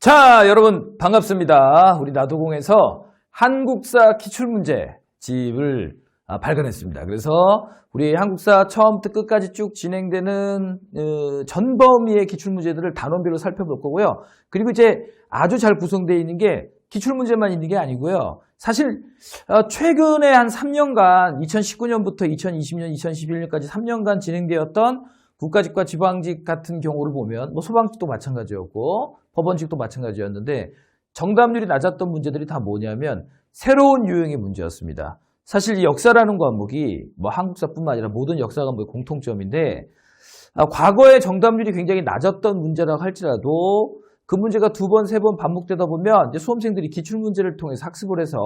자, 여러분 반갑습니다. 우리 나도공에서 한국사 기출문제집을 발간했습니다. 그래서 우리 한국사 처음부터 끝까지 쭉 진행되는 전 범위의 기출문제들을 단원별로 살펴볼 거고요. 그리고 이제 아주 잘 구성되어 있는 게 기출문제만 있는 게 아니고요. 사실 최근에 한 3년간 2019년부터 2020년, 2021년까지 3년간 진행되었던 국가직과 지방직 같은 경우를 보면 뭐 소방직도 마찬가지였고 법원직도 마찬가지였는데 정답률이 낮았던 문제들이 다 뭐냐면 새로운 유형의 문제였습니다. 사실 이 역사라는 과목이 뭐 한국사뿐만 아니라 모든 역사 과목의 공통점인데 과거에 정답률이 굉장히 낮았던 문제라고 할지라도 그 문제가 두 번, 세 번 반복되다 보면 이제 수험생들이 기출문제를 통해서 학습을 해서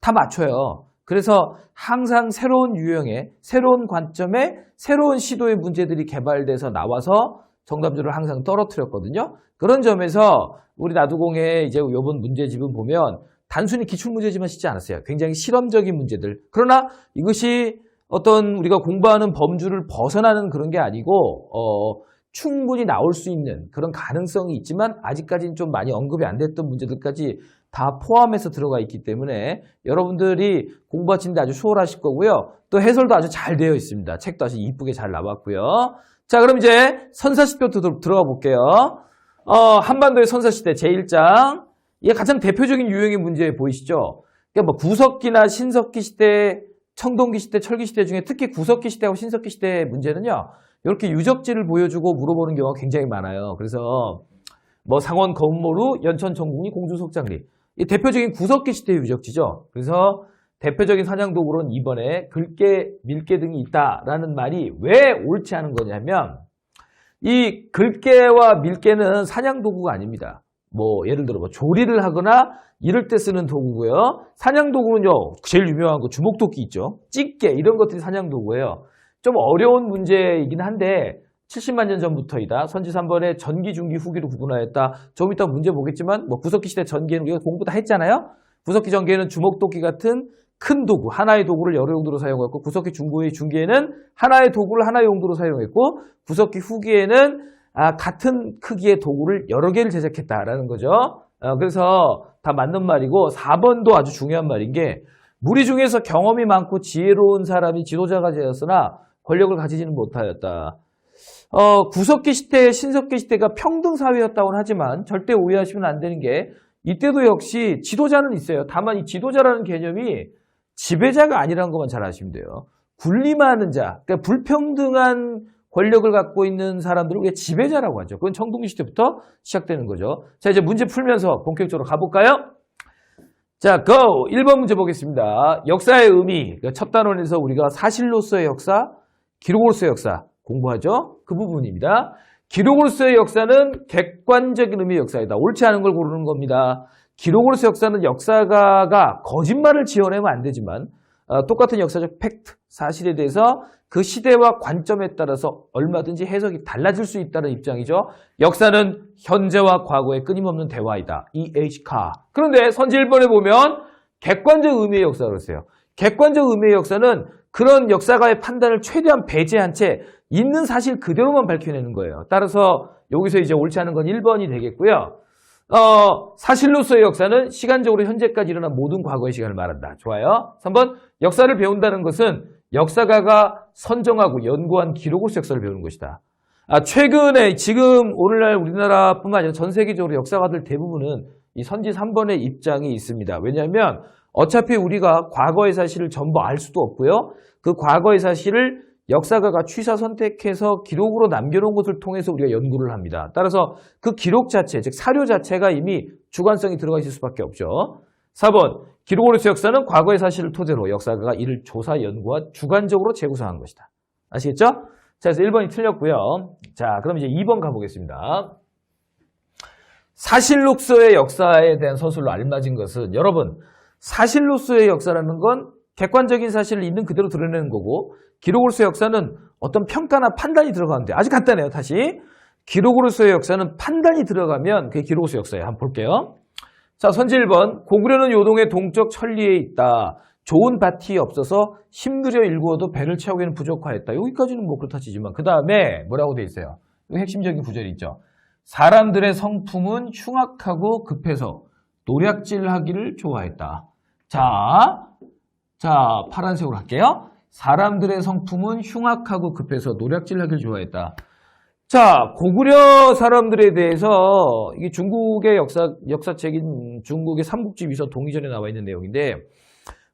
다 맞춰요. 그래서 항상 새로운 유형의, 새로운 관점의, 새로운 시도의 문제들이 개발돼서 나와서 정답률을 항상 떨어뜨렸거든요. 그런 점에서 우리 나도공의 이제 이번 문제집은 보면 단순히 기출문제지만 씻지 않았어요. 굉장히 실험적인 문제들. 그러나 이것이 어떤 우리가 공부하는 범주를 벗어나는 그런 게 아니고 충분히 나올 수 있는 그런 가능성이 있지만 아직까지는 좀 많이 언급이 안 됐던 문제들까지 다 포함해서 들어가 있기 때문에 여러분들이 공부하시는데 아주 수월하실 거고요. 또 해설도 아주 잘 되어 있습니다. 책도 아주 이쁘게 잘 나왔고요. 자, 그럼 이제 선사시대부터 들어가 볼게요. 한반도의 선사시대 제1장. 이게 가장 대표적인 유형의 문제 보이시죠? 그러니까 뭐 구석기나 신석기 시대, 청동기 시대, 철기 시대 중에 특히 구석기 시대하고 신석기 시대 문제는요. 이렇게 유적지를 보여주고 물어보는 경우가 굉장히 많아요. 그래서 뭐 상원 거운모루, 연천 정궁리, 공주 석장리. 이 대표적인 구석기 시대의 유적지죠. 그래서 대표적인 사냥도구로는 이번에 글개, 밀개 등이 있다라는 말이 왜 옳지 않은 거냐면 이 글개와 밀개는 사냥도구가 아닙니다. 뭐 예를 들어 뭐 조리를 하거나 이럴 때 쓰는 도구고요. 사냥도구는요. 제일 유명한 거 주먹도끼 있죠. 찌개 이런 것들이 사냥도구예요. 좀 어려운 문제이긴 한데 70만 년 전부터이다. 선지 3번에 전기, 중기, 후기로 구분하였다. 좀 이따 문제 보겠지만 뭐 구석기 시대 전기에는 우리가 공부 다 했잖아요. 구석기 전기에는 주먹도끼 같은 큰 도구, 하나의 도구를 여러 용도로 사용했고 구석기 중기에는 하나의 도구를 하나의 용도로 사용했고 구석기 후기에는 같은 크기의 도구를 여러 개를 제작했다라는 거죠. 그래서 다 맞는 말이고 4번도 아주 중요한 말인 게 무리 중에서 경험이 많고 지혜로운 사람이 지도자가 되었으나 권력을 가지지는 못하였다. 구석기 시대, 신석기 시대가 평등 사회였다고는 하지만 절대 오해하시면 안 되는 게 이때도 역시 지도자는 있어요. 다만 이 지도자라는 개념이 지배자가 아니라는 것만 잘 아시면 돼요. 군림하는 자, 그러니까 불평등한 권력을 갖고 있는 사람들을 우리가 지배자라고 하죠. 그건 청동기 시대부터 시작되는 거죠. 자, 이제 문제 풀면서 본격적으로 가볼까요? 자, go! 1번 문제 보겠습니다. 역사의 의미, 첫 단원에서 우리가 사실로서의 역사, 기록으로서의 역사 공부하죠. 그 부분입니다. 기록으로서의 역사는 객관적인 의미의 역사이다. 옳지 않은 걸 고르는 겁니다. 기록으로서의 역사는 역사가가 거짓말을 지어내면 안 되지만 똑같은 역사적 팩트, 사실에 대해서 그 시대와 관점에 따라서 얼마든지 해석이 달라질 수 있다는 입장이죠. 역사는 현재와 과거의 끊임없는 대화이다. E.H. 카. 그런데 선지 1번에 보면 객관적 의미의 역사라고 했어요. 객관적 의미의 역사는 그런 역사가의 판단을 최대한 배제한 채 있는 사실 그대로만 밝혀내는 거예요. 따라서 여기서 이제 옳지 않은 건 1번이 되겠고요. 사실로서의 역사는 시간적으로 현재까지 일어난 모든 과거의 시간을 말한다. 좋아요. 3번, 역사를 배운다는 것은 역사가가 선정하고 연구한 기록으로서 역사를 배우는 것이다. 최근에 지금 오늘날 우리나라뿐만 아니라 전 세계적으로 역사가들 대부분은 이 선지 3번의 입장이 있습니다. 왜냐하면 어차피 우리가 과거의 사실을 전부 알 수도 없고요. 그 과거의 사실을 역사가가 취사 선택해서 기록으로 남겨놓은 것을 통해서 우리가 연구를 합니다. 따라서 그 기록 자체, 즉 사료 자체가 이미 주관성이 들어가 있을 수밖에 없죠. 4번, 기록으로서의 역사는 과거의 사실을 토대로 역사가가 이를 조사, 연구와 주관적으로 재구성한 것이다. 아시겠죠? 자, 그래서 1번이 틀렸고요. 자, 그럼 이제 2번 가보겠습니다. 사실로서의 역사에 대한 서술로 알맞은 것은 여러분, 사실로서의 역사라는 건 객관적인 사실을 있는 그대로 드러내는 거고 기록으로서의 역사는 어떤 평가나 판단이 들어가는데 아주 간단해요. 다시 기록으로서의 역사는 판단이 들어가면 그게 기록으로서의 역사예요. 한번 볼게요. 자, 선지 1번 고구려는 요동의 동쪽 천리에 있다. 좋은 밭이 없어서 힘들여 일구어도 배를 채우기는 부족하였다. 여기까지는 뭐 그렇다 치지만 그 다음에 뭐라고 돼 있어요? 핵심적인 구절이 있죠. 사람들의 성품은 흉악하고 급해서 노략질하기를 좋아했다. 자, 파란색으로 할게요. 사람들의 성품은 흉악하고 급해서 노략질하기를 좋아했다. 자, 고구려 사람들에 대해서 이게 중국의 역사책인 중국의 삼국지위서 동의전에 나와 있는 내용인데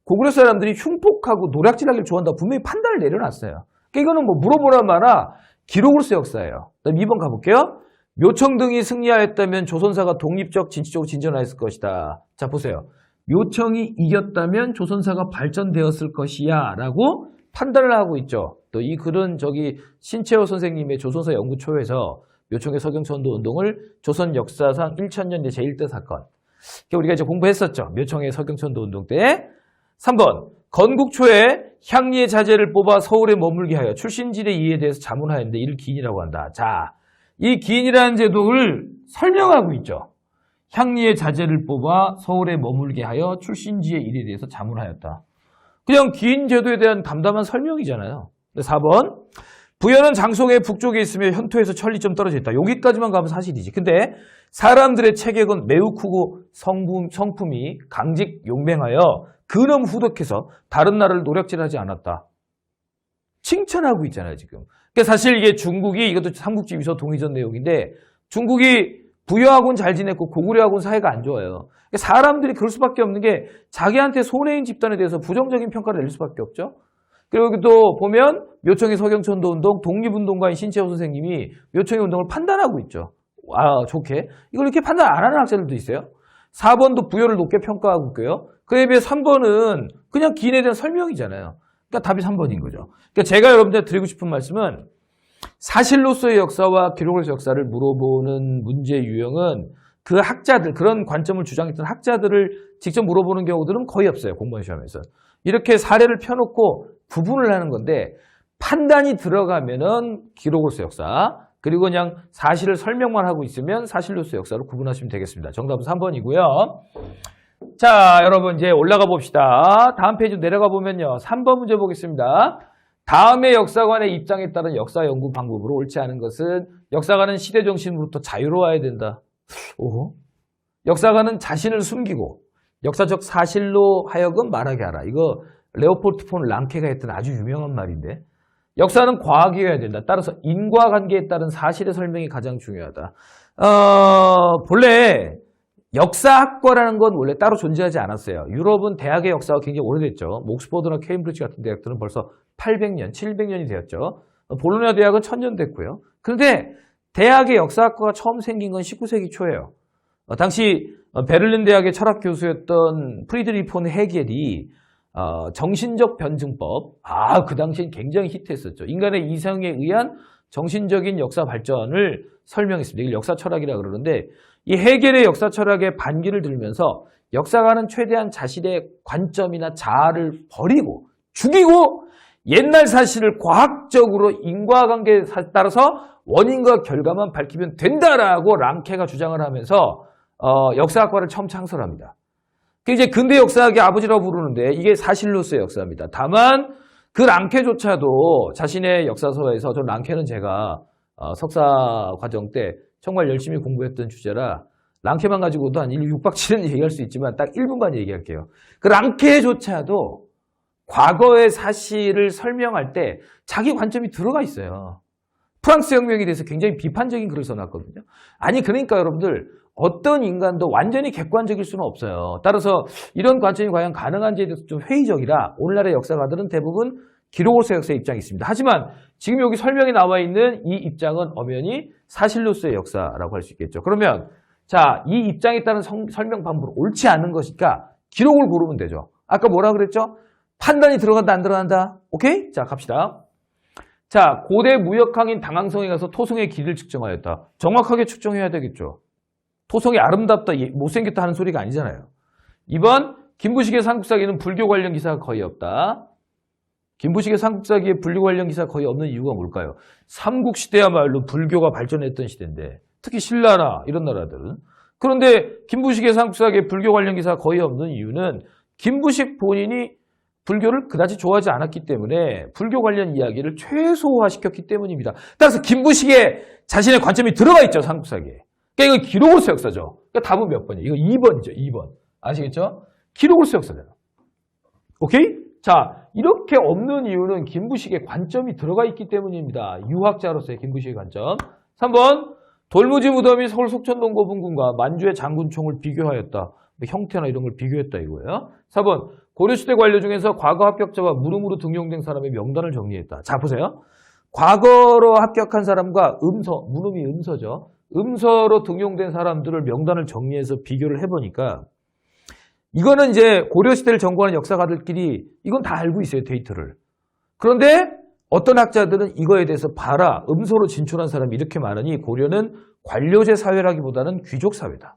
고구려 사람들이 흉폭하고 노략질하기를 좋아한다. 분명히 판단을 내려놨어요. 그러니까 이거는 뭐 물어보란 말아 기록으로서 역사예요. 그다음 2번 가볼게요. 묘청 등이 승리하였다면 조선사가 독립적 진취적으로 진전하였을 것이다. 자, 보세요. 묘청이 이겼다면 조선사가 발전되었을 것이야 라고 판단을 하고 있죠. 또 이 글은 신채호 선생님의 조선사 연구초에서 묘청의 서경천도 운동을 조선 역사상 1000년대 제1대 사건. 우리가 이제 공부했었죠. 묘청의 서경천도 운동 때. 3번. 건국 초에 향리의 자제를 뽑아 서울에 머물게 하여 출신지대 이에 대해서 자문하였는데 이를 기인이라고 한다. 자, 이 기인이라는 제도를 설명하고 있죠. 향리의 자제를 뽑아 서울에 머물게 하여 출신지의 일에 대해서 자문하였다. 그냥 기인 제도에 대한 담담한 설명이잖아요. 4번. 부여는 장송의 북쪽에 있으며 현토에서 천리 좀 떨어져 있다. 여기까지만 가면 사실이지. 근데 사람들의 체격은 매우 크고 성품이 강직 용맹하여 근엄 후덕해서 다른 나라를 노략질하지 않았다. 칭찬하고 있잖아요, 지금. 그러니까 사실 이게 중국이 이것도 삼국지위서 동의전 내용인데 중국이 부여하고는 잘 지냈고 고구려하고는 사이가 안 좋아요. 그러니까 사람들이 그럴 수밖에 없는 게 자기한테 손해인 집단에 대해서 부정적인 평가를 낼 수밖에 없죠. 그리고 또 보면 묘청의 서경천도 운동, 독립운동가인 신채호 선생님이 묘청의 운동을 판단하고 있죠. 아, 좋게. 이걸 이렇게 판단 안 하는 학자들도 있어요. 4번도 부여를 높게 평가하고 있고요. 그에 비해 3번은 그냥 기인에 대한 설명이잖아요. 그러니까 답이 3번인 거죠. 그러니까 제가 여러분들 드리고 싶은 말씀은 사실로서의 역사와 기록으로서의 역사를 물어보는 문제 유형은 그 학자들, 그런 관점을 주장했던 학자들을 직접 물어보는 경우들은 거의 없어요. 공무원 시험에서. 이렇게 사례를 펴놓고 구분을 하는 건데 판단이 들어가면은 기록으로서의 역사, 그리고 그냥 사실을 설명만 하고 있으면 사실로서의 역사로 구분하시면 되겠습니다. 정답은 3번이고요. 자, 여러분 이제 올라가 봅시다. 다음 페이지 내려가 보면요. 3번 문제 보겠습니다. 다음의 역사관의 입장에 따른 역사 연구 방법으로 옳지 않은 것은 역사관은 시대 정신으로부터 자유로워야 된다. 오호. 역사관은 자신을 숨기고 역사적 사실로 하여금 말하게 하라. 이거 레오폴드 폰 랑케가 했던 아주 유명한 말인데 역사는 과학이어야 된다. 따라서 인과관계에 따른 사실의 설명이 가장 중요하다. 본래 역사학과라는 건 원래 따로 존재하지 않았어요. 유럽은 대학의 역사가 굉장히 오래됐죠. 옥스퍼드나 케임브리지 같은 대학들은 벌써 800년, 700년이 되었죠. 볼로냐 대학은 1000년 됐고요. 그런데 대학의 역사학과가 처음 생긴 건 19세기 초예요. 당시 베를린 대학의 철학 교수였던 프리드리히 폰 헤겔이 정신적 변증법, 그 당시엔 굉장히 히트했었죠. 인간의 이성에 의한 정신적인 역사 발전을 설명했습니다. 이걸 역사 철학이라고 그러는데 이 헤겔의 역사 철학의 반기를 들면서 역사가는 최대한 자신의 관점이나 자아를 버리고 죽이고 옛날 사실을 과학적으로 인과관계에 따라서 원인과 결과만 밝히면 된다라고 랑케가 주장을 하면서 역사학과를 처음 창설합니다. 그 이제 근대 역사학의 아버지라고 부르는데 이게 사실로서의 역사입니다. 다만 그 랑케조차도 자신의 역사서에서 저 랑케는 제가 석사 과정 때 정말 열심히 공부했던 주제라 랑케만 가지고도 한 6박 7일 얘기할 수 있지만 딱 1분만 얘기할게요. 그 랑케조차도 과거의 사실을 설명할 때 자기 관점이 들어가 있어요. 프랑스 혁명에 대해서 굉장히 비판적인 글을 써놨거든요. 아니 그러니까 여러분들 어떤 인간도 완전히 객관적일 수는 없어요. 따라서 이런 관점이 과연 가능한지에 대해서 좀 회의적이라 오늘날의 역사가들은 대부분 기록으로서의 역사의 입장이 있습니다. 하지만 지금 여기 설명에 나와 있는 이 입장은 엄연히 사실로서의 역사라고 할 수 있겠죠. 그러면 자, 이 입장에 따른 설명 방법은 옳지 않은 것이니까 기록을 고르면 되죠. 아까 뭐라 그랬죠? 판단이 들어간다 안 들어간다? 오케이? 자, 갑시다. 자, 고대 무역항인 당항성에 가서 토성의 길이를 측정하였다. 정확하게 측정해야 되겠죠. 토성이 아름답다, 못생겼다 하는 소리가 아니잖아요. 2번, 김부식의 삼국사기에는 불교 관련 기사가 거의 없다. 김부식의 삼국사기에 불교 관련 기사가 거의 없는 이유가 뭘까요? 삼국시대야말로 불교가 발전했던 시대인데 특히 신라나 이런 나라들은. 그런데 김부식의 삼국사기에 불교 관련 기사가 거의 없는 이유는 김부식 본인이 불교를 그다지 좋아하지 않았기 때문에 불교 관련 이야기를 최소화시켰기 때문입니다. 따라서 김부식의 자신의 관점이 들어가 있죠, 삼국사기에. 그러니까 이거 기록으로서 역사죠. 그러니까 답은 몇 번이에요? 이거 2번이죠, 2번. 아시겠죠? 기록으로서 역사잖아. 오케이? 자, 이렇게 없는 이유는 김부식의 관점이 들어가 있기 때문입니다. 유학자로서의 김부식의 관점. 3번, 돌무지 무덤이 서울 속천동 고분군과 만주의 장군총을 비교하였다. 형태나 이런 걸 비교했다 이거예요. 4번, 고려시대 관료 중에서 과거 합격자와 무름으로 등용된 사람의 명단을 정리했다. 자, 보세요. 과거로 합격한 사람과 무름이 음서죠. 음서로 등용된 사람들을 명단을 정리해서 비교를 해보니까 이거는 이제 고려시대를 전공하는 역사가들끼리 이건 다 알고 있어요, 데이터를. 그런데 어떤 학자들은 이거에 대해서 봐라, 음서로 진출한 사람이 이렇게 많으니 고려는 관료제 사회라기보다는 귀족 사회다.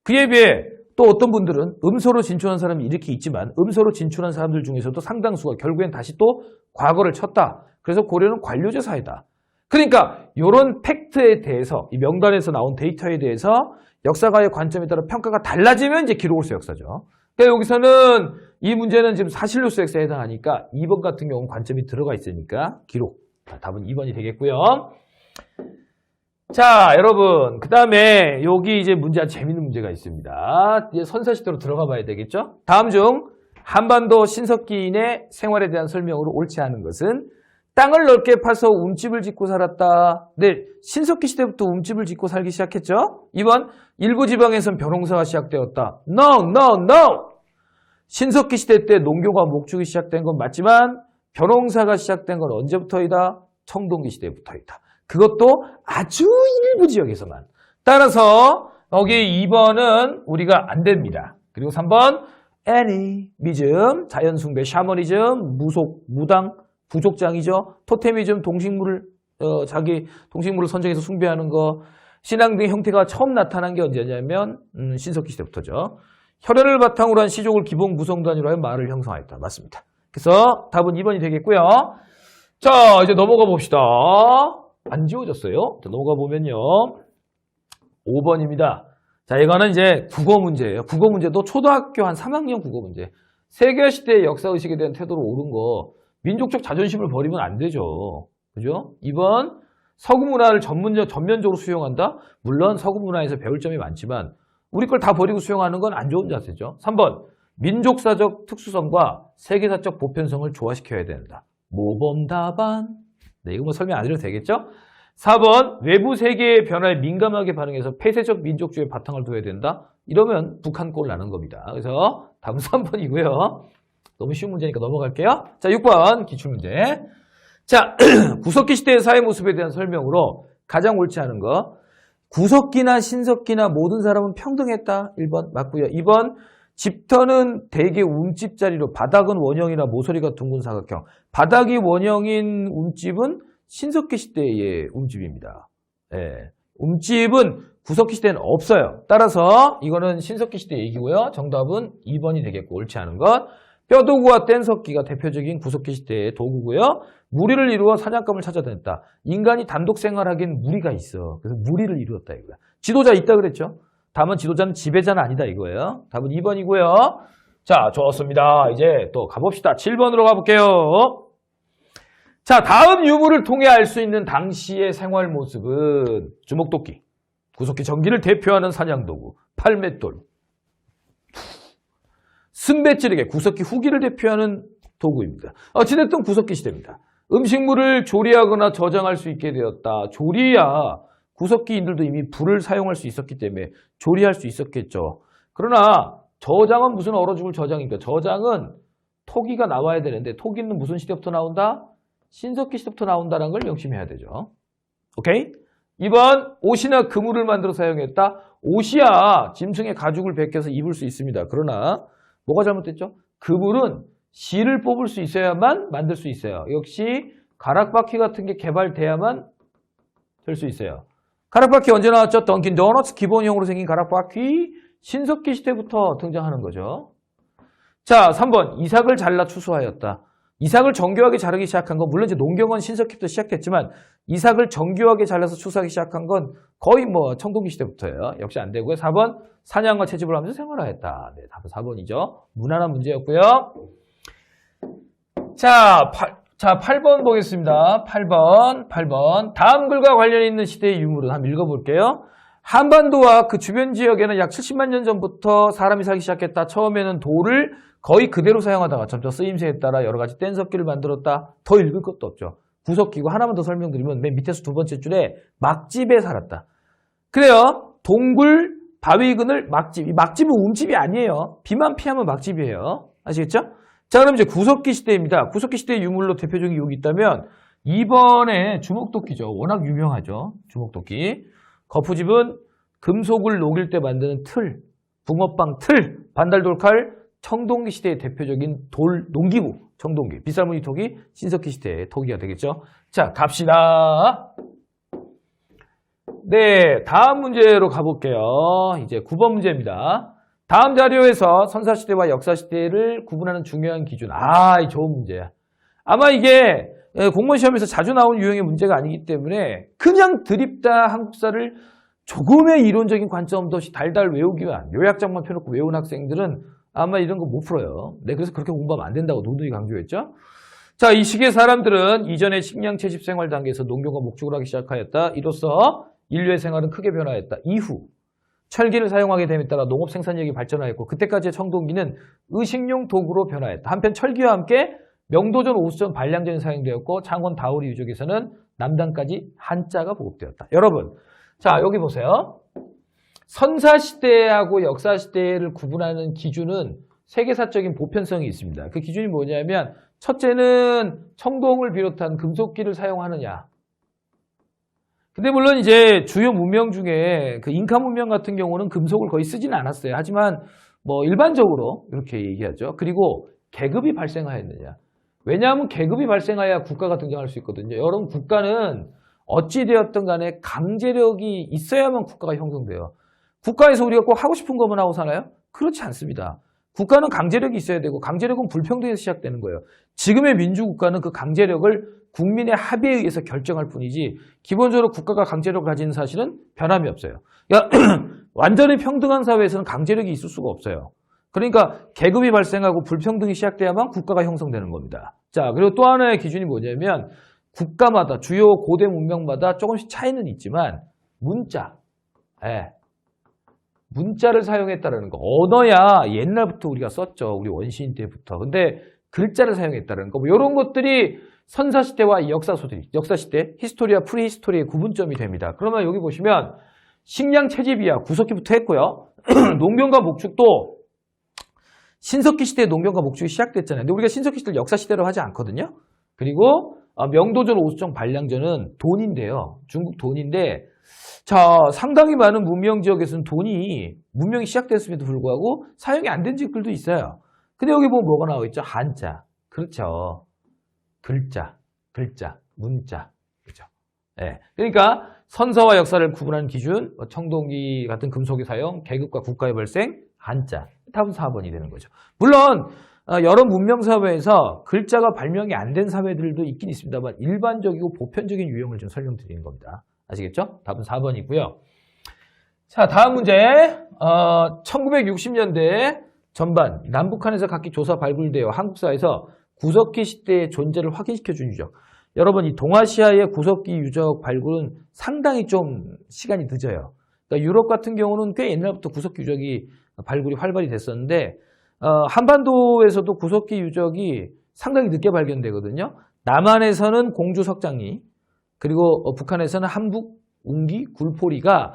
그에 비해 또 어떤 분들은 음서로 진출한 사람이 이렇게 있지만 음서로 진출한 사람들 중에서도 상당수가 결국엔 다시 또 과거를 쳤다. 그래서 고려는 관료제 사회다. 그러니까 이런 팩트에 대해서 이 명단에서 나온 데이터에 대해서 역사가의 관점에 따라 평가가 달라지면 이제 기록으로서 역사죠. 그러니까 여기서는 이 문제는 지금 사실로서 역사에 해당하니까 2번 같은 경우는 관점이 들어가 있으니까 기록. 답은 2번이 되겠고요. 자, 여러분, 그 다음에 여기 이제 문제 아주 재밌는 문제가 있습니다. 이제 선사시대로 들어가 봐야 되겠죠? 다음 중 한반도 신석기인의 생활에 대한 설명으로 옳지 않은 것은 땅을 넓게 파서 움집을 짓고 살았다. 네, 신석기 시대부터 움집을 짓고 살기 시작했죠? 2번, 일부 지방에선 벼농사가 시작되었다. No. 신석기 시대 때 농교가 목축이 시작된 건 맞지만 벼농사가 시작된 건 언제부터이다? 청동기 시대부터이다. 그것도 아주 일부 지역에서만. 따라서 여기 2번은 우리가 안 됩니다. 그리고 3번 애니미즘, 자연숭배, 샤머니즘, 무속, 무당, 부족장이죠. 토테미즘, 자기 동식물을 선정해서 숭배하는 거. 신앙 등 형태가 처음 나타난 게 언제냐면 신석기 시대부터죠. 혈연을 바탕으로 한 시족을 기본 구성 단위로 하여 말을 형성하였다. 맞습니다. 그래서 답은 2번이 되겠고요. 자, 이제 넘어가 봅시다. 안 지워졌어요. 자, 넘어가 보면요. 5번입니다. 자, 이거는 이제 국어 문제예요. 국어 문제도 초등학교 한 3학년 국어 문제. 세계시대의 역사의식에 대한 태도로 옳은 거. 민족적 자존심을 버리면 안 되죠. 그죠? 2번, 서구 문화를 전면적으로 수용한다? 물론 서구 문화에서 배울 점이 많지만 우리 걸 다 버리고 수용하는 건 안 좋은 자세죠. 3번, 민족사적 특수성과 세계사적 보편성을 조화시켜야 된다. 모범 답안. 네, 이거 뭐 설명 안 해도 되겠죠? 4번, 외부 세계의 변화에 민감하게 반응해서 폐쇄적 민족주의에 바탕을 둬야 된다? 이러면 북한 꼴 나는 겁니다. 그래서 답은 3번이고요. 너무 쉬운 문제니까 넘어갈게요. 자, 6번 기출문제. 자, 구석기 시대의 사회 모습에 대한 설명으로 가장 옳지 않은 거. 구석기나 신석기나 모든 사람은 평등했다. 1번 맞고요. 2번, 집터는 대개 움집 자리로 바닥은 원형이나 모서리가 둥근 사각형. 바닥이 원형인 움집은 신석기 시대의 움집입니다. 예. 움집은 구석기 시대는 없어요. 따라서 이거는 신석기 시대 얘기고요. 정답은 2번이 되겠고 옳지 않은 것. 뼈도구와 뗀석기가 대표적인 구석기 시대의 도구고요. 무리를 이루어 사냥감을 찾아다녔다. 인간이 단독 생활하기엔 무리가 있어. 그래서 무리를 이루었다 이거야. 지도자 있다 그랬죠. 다만 지도자는 지배자는 아니다 이거예요. 답은 2번이고요. 자, 좋습니다. 이제 또 가봅시다. 7번으로 가볼게요. 자, 다음 유물을 통해 알 수 있는 당시의 생활 모습은 주먹도끼, 구석기 전기를 대표하는 사냥도구, 팔맷돌, 승배찌르개, 구석기 후기를 대표하는 도구입니다. 어찌됐든 구석기 시대입니다. 음식물을 조리하거나 저장할 수 있게 되었다. 조리야 구석기인들도 이미 불을 사용할 수 있었기 때문에 조리할 수 있었겠죠. 그러나 저장은 무슨 얼어 죽을 저장입니까? 저장은 토기가 나와야 되는데 토기는 무슨 시대부터 나온다? 신석기 시대부터 나온다는 걸 명심해야 되죠. 오케이? 2번, 옷이나 그물을 만들어 사용했다. 옷이야 짐승의 가죽을 벗겨서 입을 수 있습니다. 그러나 뭐가 잘못됐죠? 그물은 실을 뽑을 수 있어야만 만들 수 있어요. 역시 가락바퀴 같은 게 개발돼야만 될 수 있어요. 가락바퀴 언제 나왔죠? 던킨 도너츠 기본형으로 생긴 가락바퀴 신석기 시대부터 등장하는 거죠. 자, 3번 이삭을 잘라 추수하였다. 이삭을 정교하게 자르기 시작한 건 물론 이제 농경은 신석기부터 시작했지만 이삭을 정교하게 잘라서 추수하기 시작한 건 거의 뭐 청동기 시대부터예요. 역시 안 되고요. 4번 사냥과 채집을 하면서 생활하였다. 네, 답은 4번이죠. 무난한 문제였고요. 자, 8번 보겠습니다. 8번. 다음 글과 관련 있는 시대의 유물을 한번 읽어볼게요. 한반도와 그 주변 지역에는 약 70만 년 전부터 사람이 살기 시작했다. 처음에는 돌을 거의 그대로 사용하다가 점차 쓰임새에 따라 여러 가지 뗀석기를 만들었다. 더 읽을 것도 없죠. 구석기고 하나만 더 설명드리면 맨 밑에서 두 번째 줄에 막집에 살았다. 그래요. 동굴, 바위그늘, 막집. 이 막집은 움집이 아니에요. 비만 피하면 막집이에요. 아시겠죠? 자, 그럼 이제 구석기 시대입니다. 구석기 시대의 유물로 대표적인 유혹이 있다면 2번에 주먹도끼죠. 워낙 유명하죠. 주먹도끼. 거푸집은 금속을 녹일 때 만드는 틀, 붕어빵 틀, 반달돌칼, 청동기 시대의 대표적인 돌 농기구, 청동기, 빗살무늬 토기, 신석기 시대의 토기가 되겠죠. 자, 갑시다. 네, 다음 문제로 가볼게요. 이제 9번 문제입니다. 다음 자료에서 선사시대와 역사시대를 구분하는 중요한 기준. 이 좋은 문제야. 아마 이게 공무원 시험에서 자주 나오는 유형의 문제가 아니기 때문에 그냥 드립다 한국사를 조금의 이론적인 관점도 없이 달달 외우기만, 요약장만 펴놓고 외운 학생들은 아마 이런 거 못 풀어요. 네, 그래서 그렇게 공부하면 안 된다고 누누이 강조했죠. 자, 이 시기의 사람들은 이전의 식량 채집 생활 단계에서 농경과 목축을 하기 시작하였다. 이로써 인류의 생활은 크게 변화했다. 이후 철기를 사용하게 됨에 따라 농업 생산력이 발전하였고 그때까지의 청동기는 의식용 도구로 변화했다. 한편 철기와 함께 명도전, 오수전, 반량전이 사용되었고 창원 다우리 유적에서는 남단까지 한자가 보급되었다. 여러분, 자 여기 보세요. 선사시대하고 역사시대를 구분하는 기준은 세계사적인 보편성이 있습니다. 그 기준이 뭐냐면 첫째는 청동을 비롯한 금속기를 사용하느냐. 근데 물론 이제 주요 문명 중에 그 잉카 문명 같은 경우는 금속을 거의 쓰지는 않았어요. 하지만 뭐 일반적으로 이렇게 얘기하죠. 그리고 계급이 발생하였느냐. 왜냐하면 계급이 발생해야 국가가 등장할 수 있거든요. 여러분 국가는 어찌되었든 간에 강제력이 있어야만 국가가 형성돼요. 국가에서 우리가 꼭 하고 싶은 것만 하고 사나요? 그렇지 않습니다. 국가는 강제력이 있어야 되고 강제력은 불평등에서 시작되는 거예요. 지금의 민주국가는 그 강제력을 국민의 합의에 의해서 결정할 뿐이지 기본적으로 국가가 강제력을 가지는 사실은 변함이 없어요. 그러니까 완전히 평등한 사회에서는 강제력이 있을 수가 없어요. 그러니까 계급이 발생하고 불평등이 시작돼야만 국가가 형성되는 겁니다. 자, 그리고 또 하나의 기준이 뭐냐면 국가마다 주요 고대 문명마다 조금씩 차이는 있지만 문자, 문자를 사용했다는 거. 언어야 옛날부터 우리가 썼죠. 우리 원시인 때부터. 근데 글자를 사용했다는 거. 뭐 이런 것들이 선사시대와 역사시대, 히스토리와 프리히스토리의 구분점이 됩니다. 그러면 여기 보시면 식량 채집이야 구석기부터 했고요. 농경과 목축도 신석기 시대에 농경과 목축이 시작됐잖아요. 근데 우리가 신석기 시대를 역사시대로 하지 않거든요. 그리고 명도전, 오수정, 반량전은 돈인데요. 중국 돈인데 자, 상당히 많은 문명 지역에서는 문명이 시작됐음에도 불구하고 사용이 안 된 지역들도 있어요. 근데 여기 보면 뭐가 나와 있죠? 한자. 그렇죠. 글자, 문자. 그렇죠. 네. 그러니까 선사와 역사를 구분하는 기준, 청동기 같은 금속의 사용, 계급과 국가의 발생, 한자. 답은 4번이 되는 거죠. 물론 여러 문명 사회에서 글자가 발명이 안 된 사회들도 있긴 있습니다만 일반적이고 보편적인 유형을 좀 설명드리는 겁니다. 아시겠죠? 답은 4번이고요. 자, 다음 문제. 1960년대 전반 남북한에서 각기 조사 발굴되어 한국사에서 구석기 시대의 존재를 확인시켜준 유적. 여러분, 이 동아시아의 구석기 유적 발굴은 상당히 좀 시간이 늦어요. 그러니까 유럽 같은 경우는 꽤 옛날부터 구석기 유적이 발굴이 활발히 됐었는데 한반도에서도 구석기 유적이 상당히 늦게 발견되거든요. 남한에서는 공주 석장리, 그리고 북한에서는 한북, 웅기, 굴포리가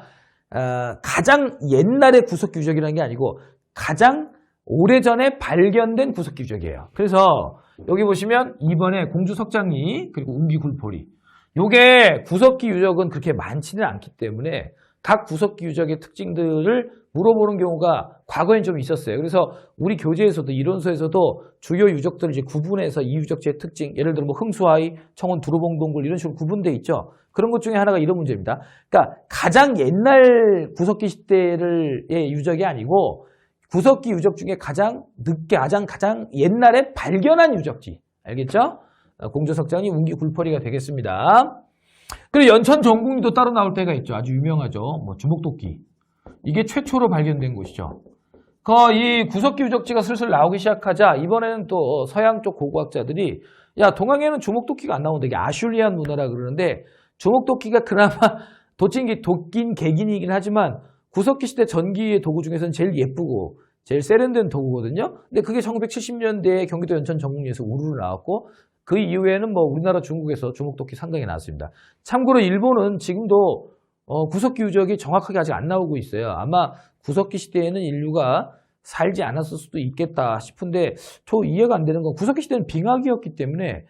가장 옛날의 구석기 유적이라는 게 아니고 가장 오래전에 발견된 구석기 유적이에요. 그래서 여기 보시면 2번에 공주 석장리 그리고 웅기, 굴포리. 요게 구석기 유적은 그렇게 많지는 않기 때문에 각 구석기 유적의 특징들을 물어보는 경우가 과거엔 좀 있었어요. 그래서 우리 교재에서도 이론서에서도 주요 유적들을 이제 구분해서 이 유적지의 특징, 예를 들어 뭐 흥수하이, 청원 두루봉동굴 이런 식으로 구분돼 있죠. 그런 것 중에 하나가 이런 문제입니다. 그러니까 가장 옛날 구석기 시대의 유적이 아니고 구석기 유적 중에 가장 늦게, 가장 옛날에 발견한 유적지. 알겠죠? 공주석장이 웅기, 굴포리가 되겠습니다. 그리고 연천 정궁리도 따로 나올 때가 있죠. 아주 유명하죠. 뭐 주목도끼. 이게 최초로 발견된 곳이죠. 이 구석기 유적지가 슬슬 나오기 시작하자 이번에는 또 서양 쪽 고고학자들이 야, 동양에는 주목도끼가 안 나온다. 이게 아슐리안 문화라 그러는데 주목도끼가 그나마 도끼인 개긴이긴 하지만 구석기 시대 전기의 도구 중에서는 제일 예쁘고 제일 세련된 도구거든요. 근데 그게 1970년대에 경기도 연천 정릉리에서 우르르 나왔고 그 이후에는 뭐 우리나라 중국에서 주목도끼 상당히 나왔습니다. 참고로 일본은 지금도 구석기 유적이 정확하게 아직 안 나오고 있어요. 아마 구석기 시대에는 인류가 살지 않았을 수도 있겠다 싶은데 저 이해가 안 되는 건 구석기 시대는 빙하기였기 때문에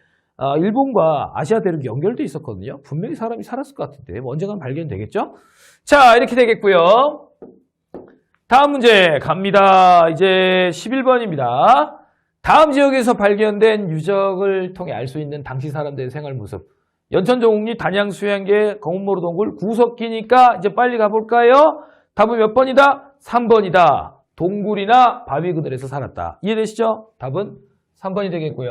일본과 아시아 대륙이 연결돼 있었거든요. 분명히 사람이 살았을 것 같은데 언젠간 발견되겠죠? 자, 이렇게 되겠고요. 다음 문제 갑니다. 이제 11번입니다. 다음 지역에서 발견된 유적을 통해 알 수 있는 당시 사람들의 생활 모습. 연천정옥리, 단양, 수양계, 검은모루 동굴, 구석기니까 이제 빨리 가볼까요? 답은 몇 번이다? 3번이다. 동굴이나 바위 그늘에서 살았다. 이해되시죠? 답은 3번이 되겠고요.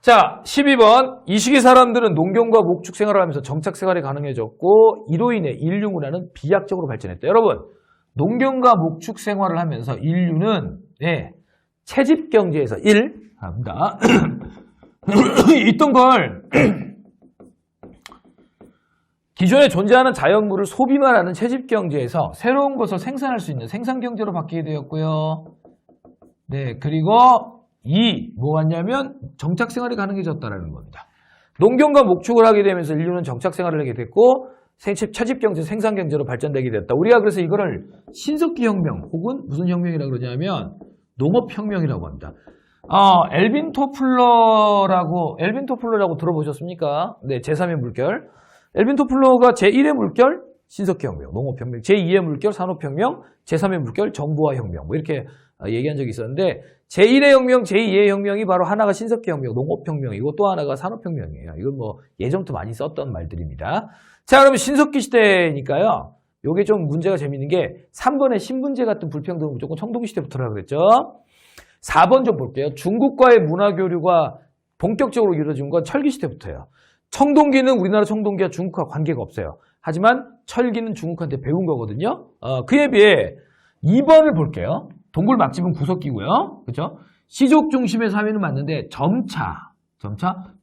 자, 12번. 이 시기 사람들은 농경과 목축 생활을 하면서 정착 생활이 가능해졌고 이로 인해 인류 문화는 비약적으로 발전했다. 여러분, 농경과 목축 생활을 하면서 인류는 채집 경제에서 합니다. 있던 걸 기존에 존재하는 자연물을 소비만 하는 채집 경제에서 새로운 것을 생산할 수 있는 생산 경제로 바뀌게 되었고요. 네, 그리고 뭐가 냐면 정착 생활이 가능해졌다는 겁니다. 농경과 목축을 하게 되면서 인류는 정착 생활을 하게 됐고 채집 경제, 생산 경제로 발전되게 됐다. 우리가 그래서 이거를 신석기 혁명 혹은 무슨 혁명이라고 그러냐면 농업혁명이라고 합니다. 엘빈 토플러라고 들어보셨습니까? 네, 제3의 물결. 엘빈 토플러가 제1의 물결, 신석기 혁명, 농업혁명, 제2의 물결, 산업혁명, 제3의 물결, 정보화 혁명, 뭐 이렇게 얘기한 적이 있었는데, 제1의 혁명, 제2의 혁명이 바로 하나가 신석기 혁명, 농업혁명이고 또 하나가 산업혁명이에요. 이건 뭐 예전부터 많이 썼던 말들입니다. 자, 그러면 신석기 시대니까요. 요게 좀 문제가 재밌는 게 3번에 신분제 같은 불평등은 무조건 청동기 시대부터라고 그랬죠. 4번 좀 볼게요. 중국과의 문화교류가 본격적으로 이루어진 건 철기 시대부터예요. 청동기는 우리나라 청동기와 중국과 관계가 없어요. 하지만 철기는 중국한테 배운 거거든요. 그에 비해 2번을 볼게요. 동굴 막집은 구석기고요. 그렇죠? 시족 중심의 사회는 맞는데 점차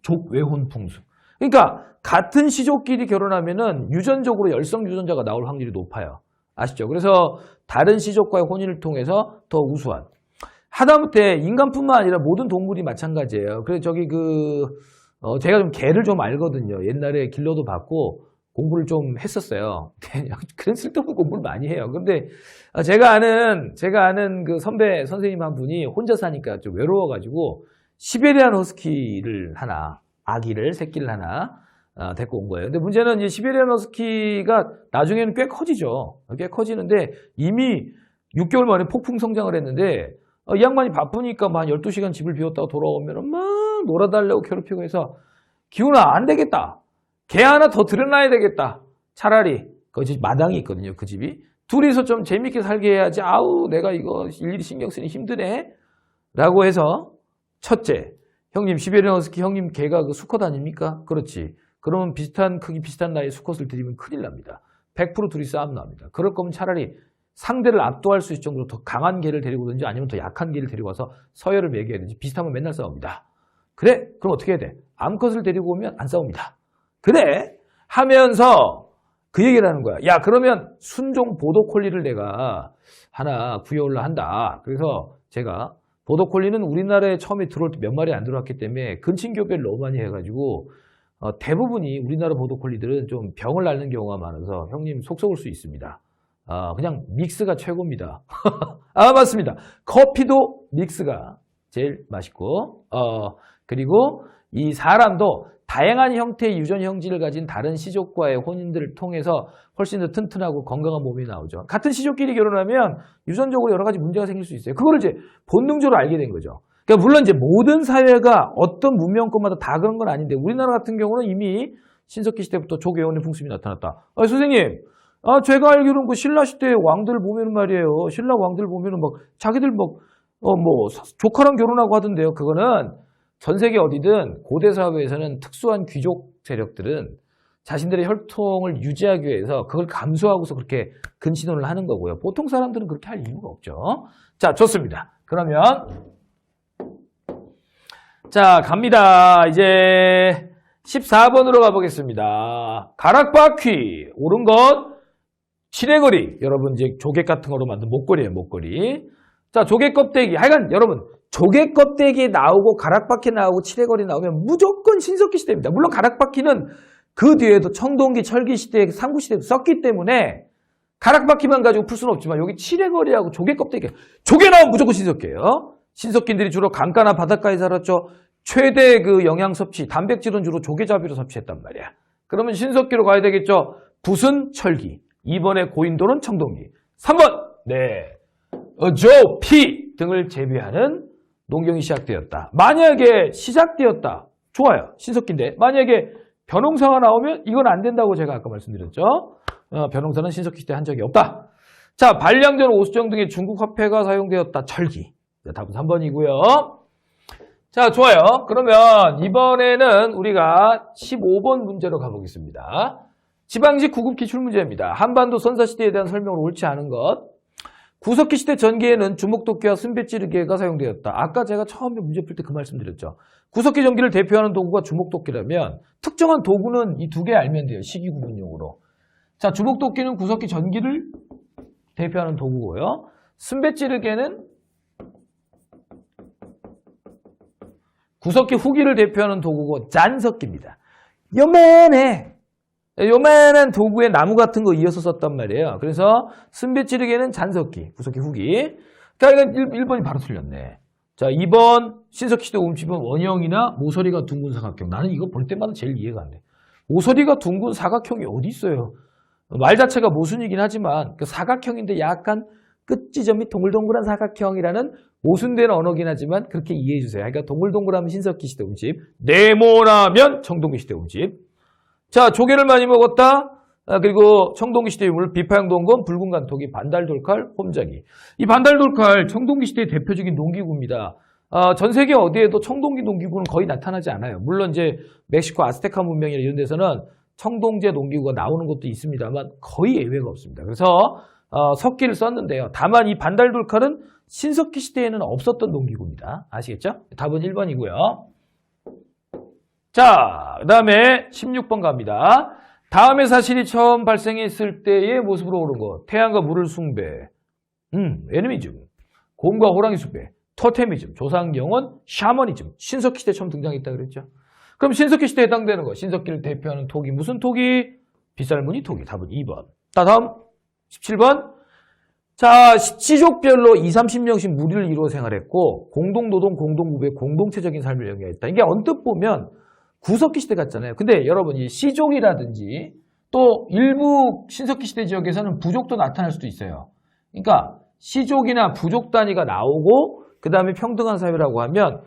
족외혼 풍습. 그러니까 같은 시족끼리 결혼하면은 유전적으로 열성 유전자가 나올 확률이 높아요. 아시죠? 그래서 다른 시족과의 혼인을 통해서 더 우수한. 하다못해 인간뿐만 아니라 모든 동물이 마찬가지예요. 그래서 제가 좀 개를 좀 알거든요. 옛날에 길러도 봤고 공부를 좀 했었어요. 그런 쓸데없는 공부를 많이 해요. 그런데 제가 아는 그 선생님 한 분이 혼자 사니까 좀 외로워가지고 시베리안 허스키를 하나, 새끼를 하나 데리고 온 거예요. 근데 문제는 이제 시베리안 허스키가 나중에는 꽤 커지죠. 꽤 커지는데 이미 6개월 만에 폭풍 성장을 했는데 이 양반이 바쁘니까 한 12시간 집을 비웠다가 돌아오면 막 놀아달라고 괴롭히고 해서 기훈아 안 되겠다. 개 하나 더 들여놔야 되겠다. 차라리 그 집 마당이 있거든요. 그 집이. 둘이서 좀 재밌게 살게 해야지. 아우 내가 이거 일일이 신경 쓰니 힘드네. 라고 해서 첫째, 형님 시베리안 허스키 형님 개가 그 수컷 아닙니까? 그렇지. 그러면 비슷한 크기 비슷한 나이에 수컷을 들이면 큰일 납니다. 100% 둘이 싸움 납니다. 그럴 거면 차라리 상대를 압도할 수 있을 정도로 더 강한 개를 데리고 오든지 아니면 더 약한 개를 데리고 와서 서열을 매겨야 되는지 비슷하면 맨날 싸웁니다. 그래? 그럼 어떻게 해야 돼? 암컷을 데리고 오면 안 싸웁니다. 그래? 하면서 그 얘기를 하는 거야. 야 그러면 순종 보더콜리를 내가 하나 구해올라 한다. 그래서 제가 보더콜리는 우리나라에 처음에 들어올 때 몇 마리 안 들어왔기 때문에 근친교배를 너무 많이 해가지고 대부분이 우리나라 보더콜리들은 좀 병을 앓는 경우가 많아서 형님 속 썩을 수 있습니다. 그냥 믹스가 최고입니다. 맞습니다. 커피도 믹스가 제일 맛있고, 그리고 이 사람도 다양한 형태의 유전 형질을 가진 다른 시족과의 혼인들을 통해서 훨씬 더 튼튼하고 건강한 몸이 나오죠. 같은 시족끼리 결혼하면 유전적으로 여러 가지 문제가 생길 수 있어요. 그거를 이제 본능적으로 알게 된 거죠. 그러니까 물론 이제 모든 사회가 어떤 문명권마다 다 그런 건 아닌데 우리나라 같은 경우는 이미 신석기 시대부터 족외혼의 풍습이 나타났다. 선생님, 제가 알기로는 그 신라 시대 왕들 보면은 말이에요. 신라 왕들 보면은 막 자기들 조카랑 결혼하고 하던데요. 그거는 전 세계 어디든 고대 사회에서는 특수한 귀족 세력들은 자신들의 혈통을 유지하기 위해서 그걸 감수하고서 그렇게 근신혼을 하는 거고요. 보통 사람들은 그렇게 할 이유가 없죠. 자, 좋습니다. 그러면 자, 갑니다. 이제 14번으로 가보겠습니다. 가락바퀴. 옳은 것. 칠해거리. 여러분, 이제 조개 같은 거로 만든 목걸이에요, 목걸이. 자, 조개 껍데기. 하여간 여러분, 조개 껍데기 나오고 가락바퀴 나오고 칠해거리 나오면 무조건 신석기 시대입니다. 물론 가락바퀴는 그 뒤에도 청동기, 철기시대, 삼국시대도 썼기 때문에 가락바퀴만 가지고 풀 수는 없지만 여기 칠해거리하고 조개 껍데기. 조개 나오면 무조건 신석기예요. 신석기들이 주로 강가나 바닷가에 살았죠. 최대 그 영양 섭취, 단백질은 주로 조개잡이로 섭취했단 말이야. 그러면 신석기로 가야 되겠죠. 붓은 철기, 2번에 고인돌은 청동기, 3번 네 조, 피 등을 재배하는 농경이 시작되었다. 만약에 시작되었다. 좋아요. 신석기인데 만약에 벼농사가 나오면 이건 안 된다고 제가 아까 말씀드렸죠. 벼농사는 신석기 시대에 한 적이 없다. 자, 반량전, 오수정 등의 중국 화폐가 사용되었다. 철기. 자, 답은 3번이고요. 자, 좋아요. 그러면 이번에는 우리가 15번 문제로 가보겠습니다. 지방직 구급 기출 문제입니다. 한반도 선사시대에 대한 설명으로 옳지 않은 것. 구석기 시대 전기에는 주먹도끼와 순배찌르기가 사용되었다. 아까 제가 처음에 문제 풀 때 그 말씀드렸죠. 구석기 전기를 대표하는 도구가 주먹도끼라면 특정한 도구는 이 두 개 알면 돼요. 시기 구분용으로. 자, 주먹도끼는 구석기 전기를 대표하는 도구고요. 순배찌르기는 구석기 후기를 대표하는 도구고 잔석기입니다. 요만한 도구에 나무 같은 거 이어서 썼단 말이에요. 그래서 순배찌르기는 잔석기, 구석기 후기. 그러니까 1번이 바로 틀렸네. 자, 2번 신석기 시대 움집은 원형이나 모서리가 둥근 사각형. 나는 이거 볼 때마다 제일 이해가 안 돼. 모서리가 둥근 사각형이 어디 있어요? 말 자체가 모순이긴 하지만 그 사각형인데 약간 끝 지점이 동글동글한 사각형이라는 모순된 언어긴 하지만 그렇게 이해해 주세요. 그러니까 동글동글하면 신석기 시대 움집, 네모나면 청동기 시대 움집. 자, 조개를 많이 먹었다. 그리고 청동기 시대 유물, 비파형 동검, 붉은 간토기, 반달돌칼, 홈자기. 이 반달돌칼 청동기 시대의 대표적인 농기구입니다. 전 세계 어디에도 청동기 농기구는 거의 나타나지 않아요. 물론 이제 멕시코 아스테카 문명이나 이런 데서는 청동제 농기구가 나오는 것도 있습니다만 거의 예외가 없습니다. 그래서 석기를 썼는데요. 다만 이 반달돌칼은 신석기 시대에는 없었던 농기구입니다. 아시겠죠? 답은 1번이고요. 자, 그 다음에 16번 갑니다. 다음의 사실이 처음 발생했을 때의 모습으로 오른 것. 태양과 물을 숭배. 애니미즘. 곰과 호랑이 숭배. 토테미즘. 조상영혼. 샤머니즘. 신석기 시대에 처음 등장했다 그랬죠. 그럼 신석기 시대에 해당되는 거. 신석기를 대표하는 토기. 무슨 토기? 빗살무늬 토기. 답은 2번. 다음 17번. 자, 시족별로 20, 30명씩 무리를 이루어 생활했고 공동노동, 공동구배, 공동체적인 삶을 영위했다. 이게 언뜻 보면 구석기 시대 같잖아요. 근데 여러분 이 시족이라든지 또 일부 신석기 시대 지역에서는 부족도 나타날 수도 있어요. 그러니까 시족이나 부족 단위가 나오고 그 다음에 평등한 사회라고 하면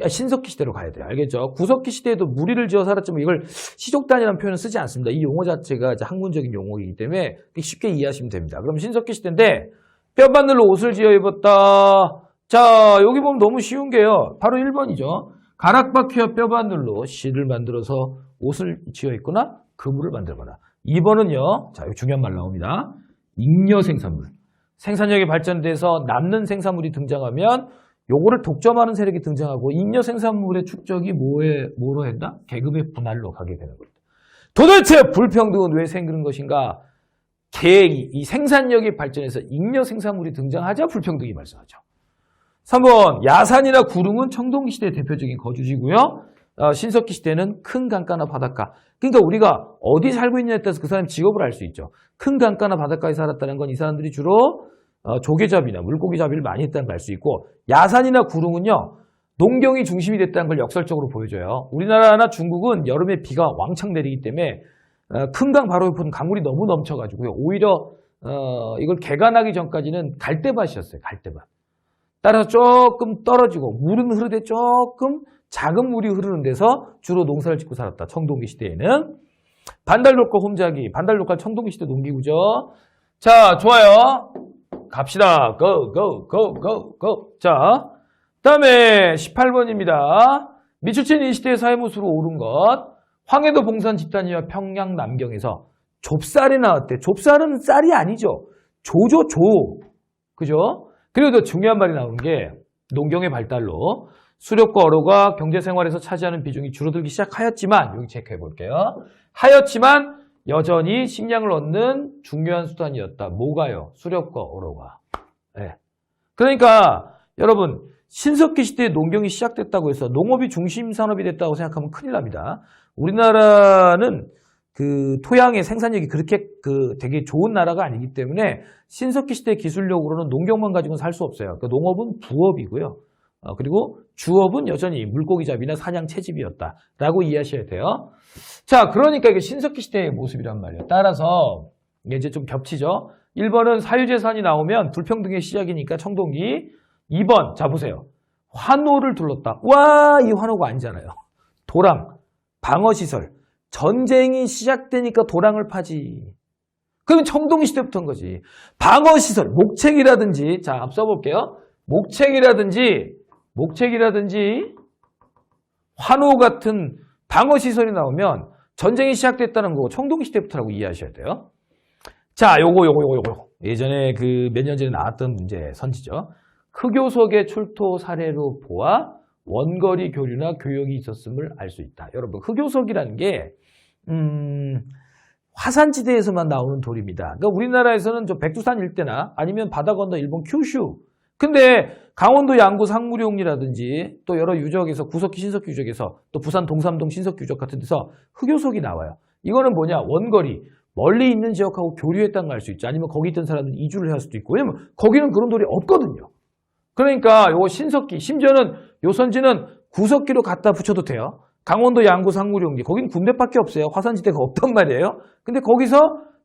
신석기 시대로 가야 돼요. 알겠죠? 구석기 시대에도 무리를 지어 살았지만 이걸 시족 단위라는 표현을 쓰지 않습니다. 이 용어 자체가 이제 학문적인 용어이기 때문에 쉽게 이해하시면 됩니다. 그럼 신석기 시대인데 뼈바늘로 옷을 지어 입었다. 자, 여기 보면 너무 쉬운 게요. 바로 1번이죠. 가락바퀴와 뼈바늘로 실을 만들어서 옷을 지어 입거나 그물을 만들거나. 2번은요. 자, 여기 중요한 말 나옵니다. 잉여 생산물. 생산력이 발전돼서 남는 생산물이 등장하면 요거를 독점하는 세력이 등장하고 잉여 생산물의 축적이 뭐로 한다? 계급의 분할로 가게 되는 겁니다. 도대체 불평등은 왜 생기는 것인가? 이 생산력이 발전해서 잉여 생산물이 등장하자 불평등이 발생하죠. 3번 야산이나 구릉은 청동기 시대의 대표적인 거주지고요. 신석기 시대는 큰 강가나 바닷가. 그러니까 우리가 어디 살고 있냐에 따라서 그 사람 직업을 알 수 있죠. 큰 강가나 바닷가에 살았다는 건 이 사람들이 주로 조개잡이나 물고기잡이를 많이 했다는 걸 알 수 있고 야산이나 구릉은요. 농경이 중심이 됐다는 걸 역설적으로 보여줘요. 우리나라나 중국은 여름에 비가 왕창 내리기 때문에 큰 강 바로 옆은 강물이 너무 넘쳐가지고요. 오히려 이걸 개간하기 전까지는 갈대밭이었어요. 갈대밭. 따라서 조금 떨어지고 물은 흐르되 조금 작은 물이 흐르는 데서 주로 농사를 짓고 살았다. 청동기 시대에는. 반달돌칼 홈자기. 반달돌칼 청동기 시대 농기구죠. 자, 좋아요. 갑시다. go. 자, 그 다음에 18번입니다. 미추체인 이 시대의 사회 모습으로 오른 것. 황해도 봉산 집단이와 평양 남경에서 좁쌀이 나왔대. 좁쌀은 쌀이 아니죠. 조죠, 조. 그죠? 그리고 더 중요한 말이 나오는 게 농경의 발달로 수렵과 어로가 경제생활에서 차지하는 비중이 줄어들기 시작하였지만, 여기 체크해 볼게요. 하였지만 여전히 식량을 얻는 중요한 수단이었다. 뭐가요? 수렵과 어로가. 네. 그러니까 여러분, 신석기 시대에 농경이 시작됐다고 해서 농업이 중심 산업이 됐다고 생각하면 큰일 납니다. 우리나라는 그 토양의 생산력이 그렇게 되게 좋은 나라가 아니기 때문에 신석기 시대 기술력으로는 농경만 가지고는 살 수 없어요. 그러니까 농업은 부업이고요. 그리고 주업은 여전히 물고기 잡이나 사냥 채집이었다라고 이해하셔야 돼요. 자, 그러니까 이게 신석기 시대의 모습이란 말이에요. 따라서 이제 좀 겹치죠. 1번은 사유재산이 나오면 불평등의 시작이니까 청동기. 2번, 자 보세요. 환호를 둘렀다. 와, 이 환호가 아니잖아요. 도랑, 방어시설. 전쟁이 시작되니까 도랑을 파지. 그러면 청동기 시대부터인 거지. 방어시설, 목책이라든지, 자, 앞서 써볼게요. 목책이라든지 환호 같은 방어시설이 나오면 전쟁이 시작됐다는 거 청동기 시대부터라고 이해하셔야 돼요. 자, 요거. 예전에 몇 년 전에 나왔던 문제 선지죠. 흑요석의 출토 사례로 보아 원거리 교류나 교역이 있었음을 알 수 있다. 여러분, 흑요석이라는 게 화산지대에서만 나오는 돌입니다. 그러니까 우리나라에서는 저 백두산 일대나 아니면 바다 건너 일본 큐슈. 근데 강원도 양구 상무룡이라든지 또 여러 유적에서 구석기 신석기 유적에서 또 부산 동삼동 신석기 유적 같은 데서 흑요석이 나와요. 이거는 뭐냐? 원거리. 멀리 있는 지역하고 교류했다는 걸 알 수 있죠. 아니면 거기 있던 사람들은 이주를 할 수도 있고. 왜냐면 거기는 그런 돌이 없거든요. 그러니까 요 신석기, 심지어는 요 선지는 구석기로 갖다 붙여도 돼요. 강원도 양구 상무룡기. 거긴 군대밖에 없어요. 화산지대가 없단 말이에요. 근데 거기서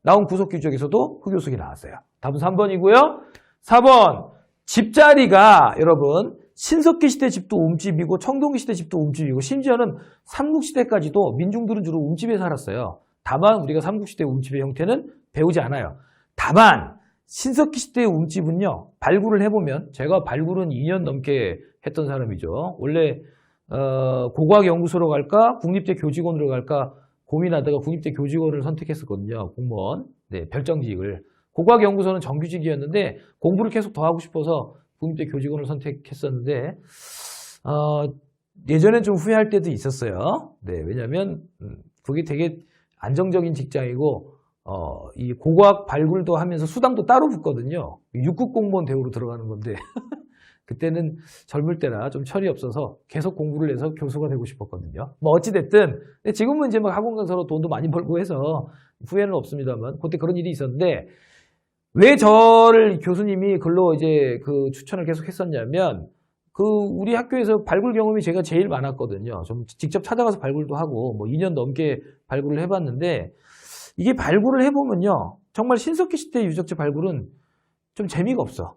나온 구석기 유적에서도 흑요석이 나왔어요. 답은 3번이고요. 4번. 집자리가 여러분 신석기 시대 집도 움집이고 청동기 시대 집도 움집이고 심지어는 삼국시대까지도 민중들은 주로 움집에 살았어요. 다만 우리가 삼국시대 움집의 형태는 배우지 않아요. 다만 신석기 시대의 움집은요. 발굴을 해보면 제가 발굴은 2년 넘게 했던 사람이죠. 원래 고고학연구소로 갈까 국립대 교직원으로 갈까 고민하다가 국립대 교직원을 선택했었거든요. 공무원 별정직을. 고고학연구소는 정규직이었는데 공부를 계속 더 하고 싶어서 국립대 교직원을 선택했었는데 예전엔 좀 후회할 때도 있었어요. 네, 왜냐하면 그게 되게 안정적인 직장이고 이 고고학 발굴도 하면서 수당도 따로 붙거든요. 6급 공무원 대우로 들어가는 건데 그때는 젊을 때라 좀 철이 없어서 계속 공부를 해서 교수가 되고 싶었거든요. 뭐 어찌됐든 지금은 이제 막 학원 가서로 돈도 많이 벌고 해서 후회는 없습니다만 그때 그런 일이 있었는데 왜 저를 교수님이 글로 이제 추천을 계속 했었냐면 우리 학교에서 발굴 경험이 제가 제일 많았거든요. 좀 직접 찾아가서 발굴도 하고 뭐 2년 넘게 발굴을 해봤는데 이게 발굴을 해보면요. 정말 신석기 시대 유적지 발굴은 좀 재미가 없어.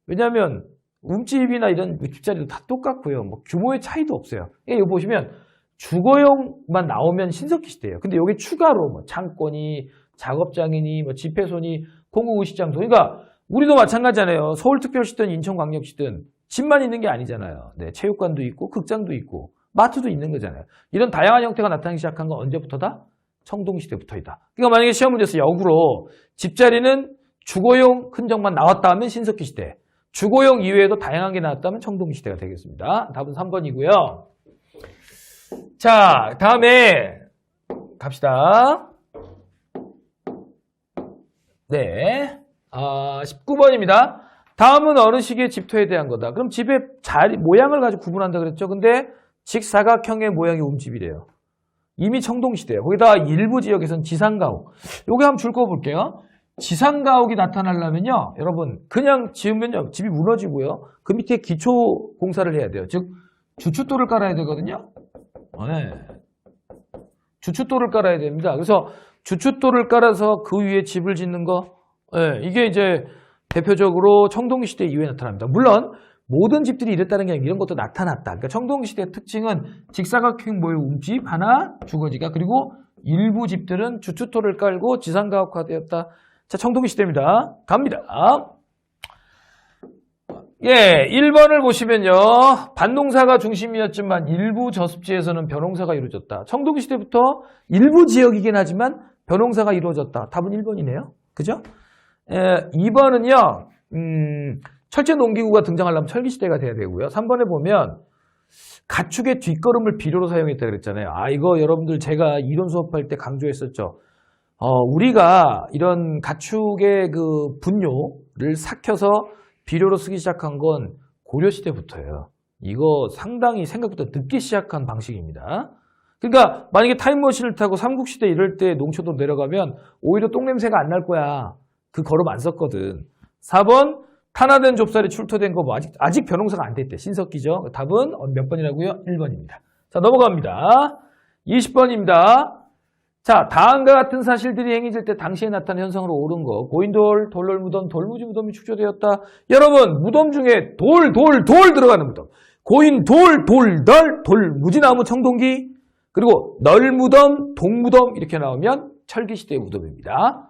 왜냐하면 움집이나 이런 집자리도 다 똑같고요. 뭐 규모의 차이도 없어요. 여기 보시면 주거용만 나오면 신석기 시대예요. 근데 여기 추가로 뭐 창고니 작업장이니 뭐 집회소니 공공의식장소. 그러니까 우리도 마찬가지잖아요. 서울특별시든 인천광역시든 집만 있는 게 아니잖아요. 네, 체육관도 있고 극장도 있고 마트도 있는 거잖아요. 이런 다양한 형태가 나타나기 시작한 건 언제부터다? 청동시대부터이다. 그러니까 만약에 시험 문제에서 역으로 집자리는 주거용 흔적만 나왔다 하면 신석기 시대, 주거용 이외에도 다양한 게 나왔다면 청동기 시대가 되겠습니다. 답은 3번이고요. 자, 다음에 갑시다. 네, 19번입니다. 다음은 어느 시기의 집토에 대한 거다. 그럼 집의 모양을 가지고 구분한다 그랬죠. 근데 직사각형의 모양이 움집이래요. 이미 청동시대예요. 거기다가 일부 지역에서는 지상가옥. 요게 한번 줄 거 볼게요. 지상가옥이 나타나려면요. 여러분 그냥 지으면요. 집이 무너지고요. 그 밑에 기초 공사를 해야 돼요. 즉 주춧돌을 깔아야 되거든요. 네. 주춧돌을 깔아야 됩니다. 그래서 주춧돌을 깔아서 그 위에 집을 짓는 거, 네, 이게 이제 대표적으로 청동기 시대 이후에 나타납니다. 물론 모든 집들이 이랬다는 게 아니라 이런 것도 나타났다. 그러니까 청동기 시대의 특징은 직사각형 모의 움집 하나, 주거지가, 그리고 일부 집들은 주춧돌을 깔고 지상가옥화되었다. 자, 청동기 시대입니다. 갑니다. 예, 1번을 보시면요. 반농사가 중심이었지만 일부 저습지에서는 벼농사가 이루어졌다. 청동기 시대부터 일부 지역이긴 하지만 벼농사가 이루어졌다. 답은 1번이네요. 그죠? 2번은요. 철제 농기구가 등장하려면 철기시대가 돼야 되고요. 3번에 보면 가축의 뒷걸음을 비료로 사용했다 그랬잖아요. 이거 여러분들 제가 이론 수업할 때 강조했었죠. 우리가 이런 가축의 그 분뇨를 삭혀서 비료로 쓰기 시작한 건 고려시대부터예요. 이거 상당히 생각보다 늦게 시작한 방식입니다. 그러니까 만약에 타임머신을 타고 삼국시대 이럴 때 농촌으로 내려가면 오히려 똥냄새가 안 날 거야. 그 걸음 안 썼거든. 4번 탄화된 좁쌀이 출토된 거 뭐 아직 벼농사가 안 됐대. 신석기죠. 답은 몇 번이라고요? 1번입니다. 자, 넘어갑니다. 20번입니다. 자, 다음과 같은 사실들이 행해질 때 당시에 나타난 현상으로 옳은 거. 고인돌, 돌롤무덤, 돌무지 무덤이 축조되었다. 여러분, 무덤 중에 돌 들어가는 무덤. 고인, 돌무지나무 청동기, 그리고 널무덤, 동무덤 이렇게 나오면 철기시대의 무덤입니다.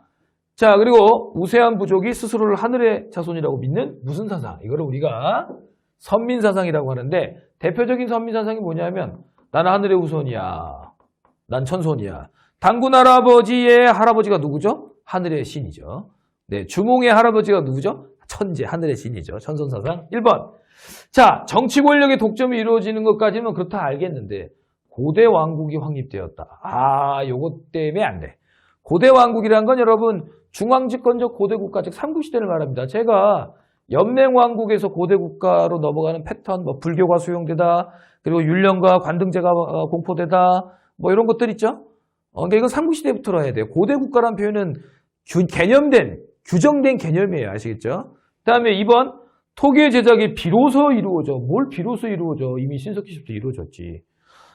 자, 그리고 우세한 부족이 스스로를 하늘의 자손이라고 믿는 무슨 사상? 이거를 우리가 선민사상이라고 하는데 대표적인 선민사상이 뭐냐면 나는 하늘의 후손이야. 난 천손이야. 단군 할아버지의 할아버지가 누구죠? 하늘의 신이죠. 네, 주몽의 할아버지가 누구죠? 천재, 하늘의 신이죠. 천손사상 1번. 자, 정치 권력의 독점이 이루어지는 것까지는 그렇다 알겠는데 고대 왕국이 확립되었다. 요것 때문에 안 돼. 고대 왕국이란 건 여러분 중앙집권적 고대 국가 즉 삼국시대를 말합니다. 제가 연맹왕국에서 고대 국가로 넘어가는 패턴, 뭐 불교가 수용되다, 그리고 율령과 관등제가 공포되다, 뭐 이런 것들 있죠. 그러니까 이건 삼국시대부터 해야 돼요. 고대 국가라는 표현은 규정된 개념이에요. 아시겠죠? 그 다음에 2번, 토기의 제작이 비로소 이루어져. 뭘 비로소 이루어져? 이미 신석기 시부터 이루어졌지.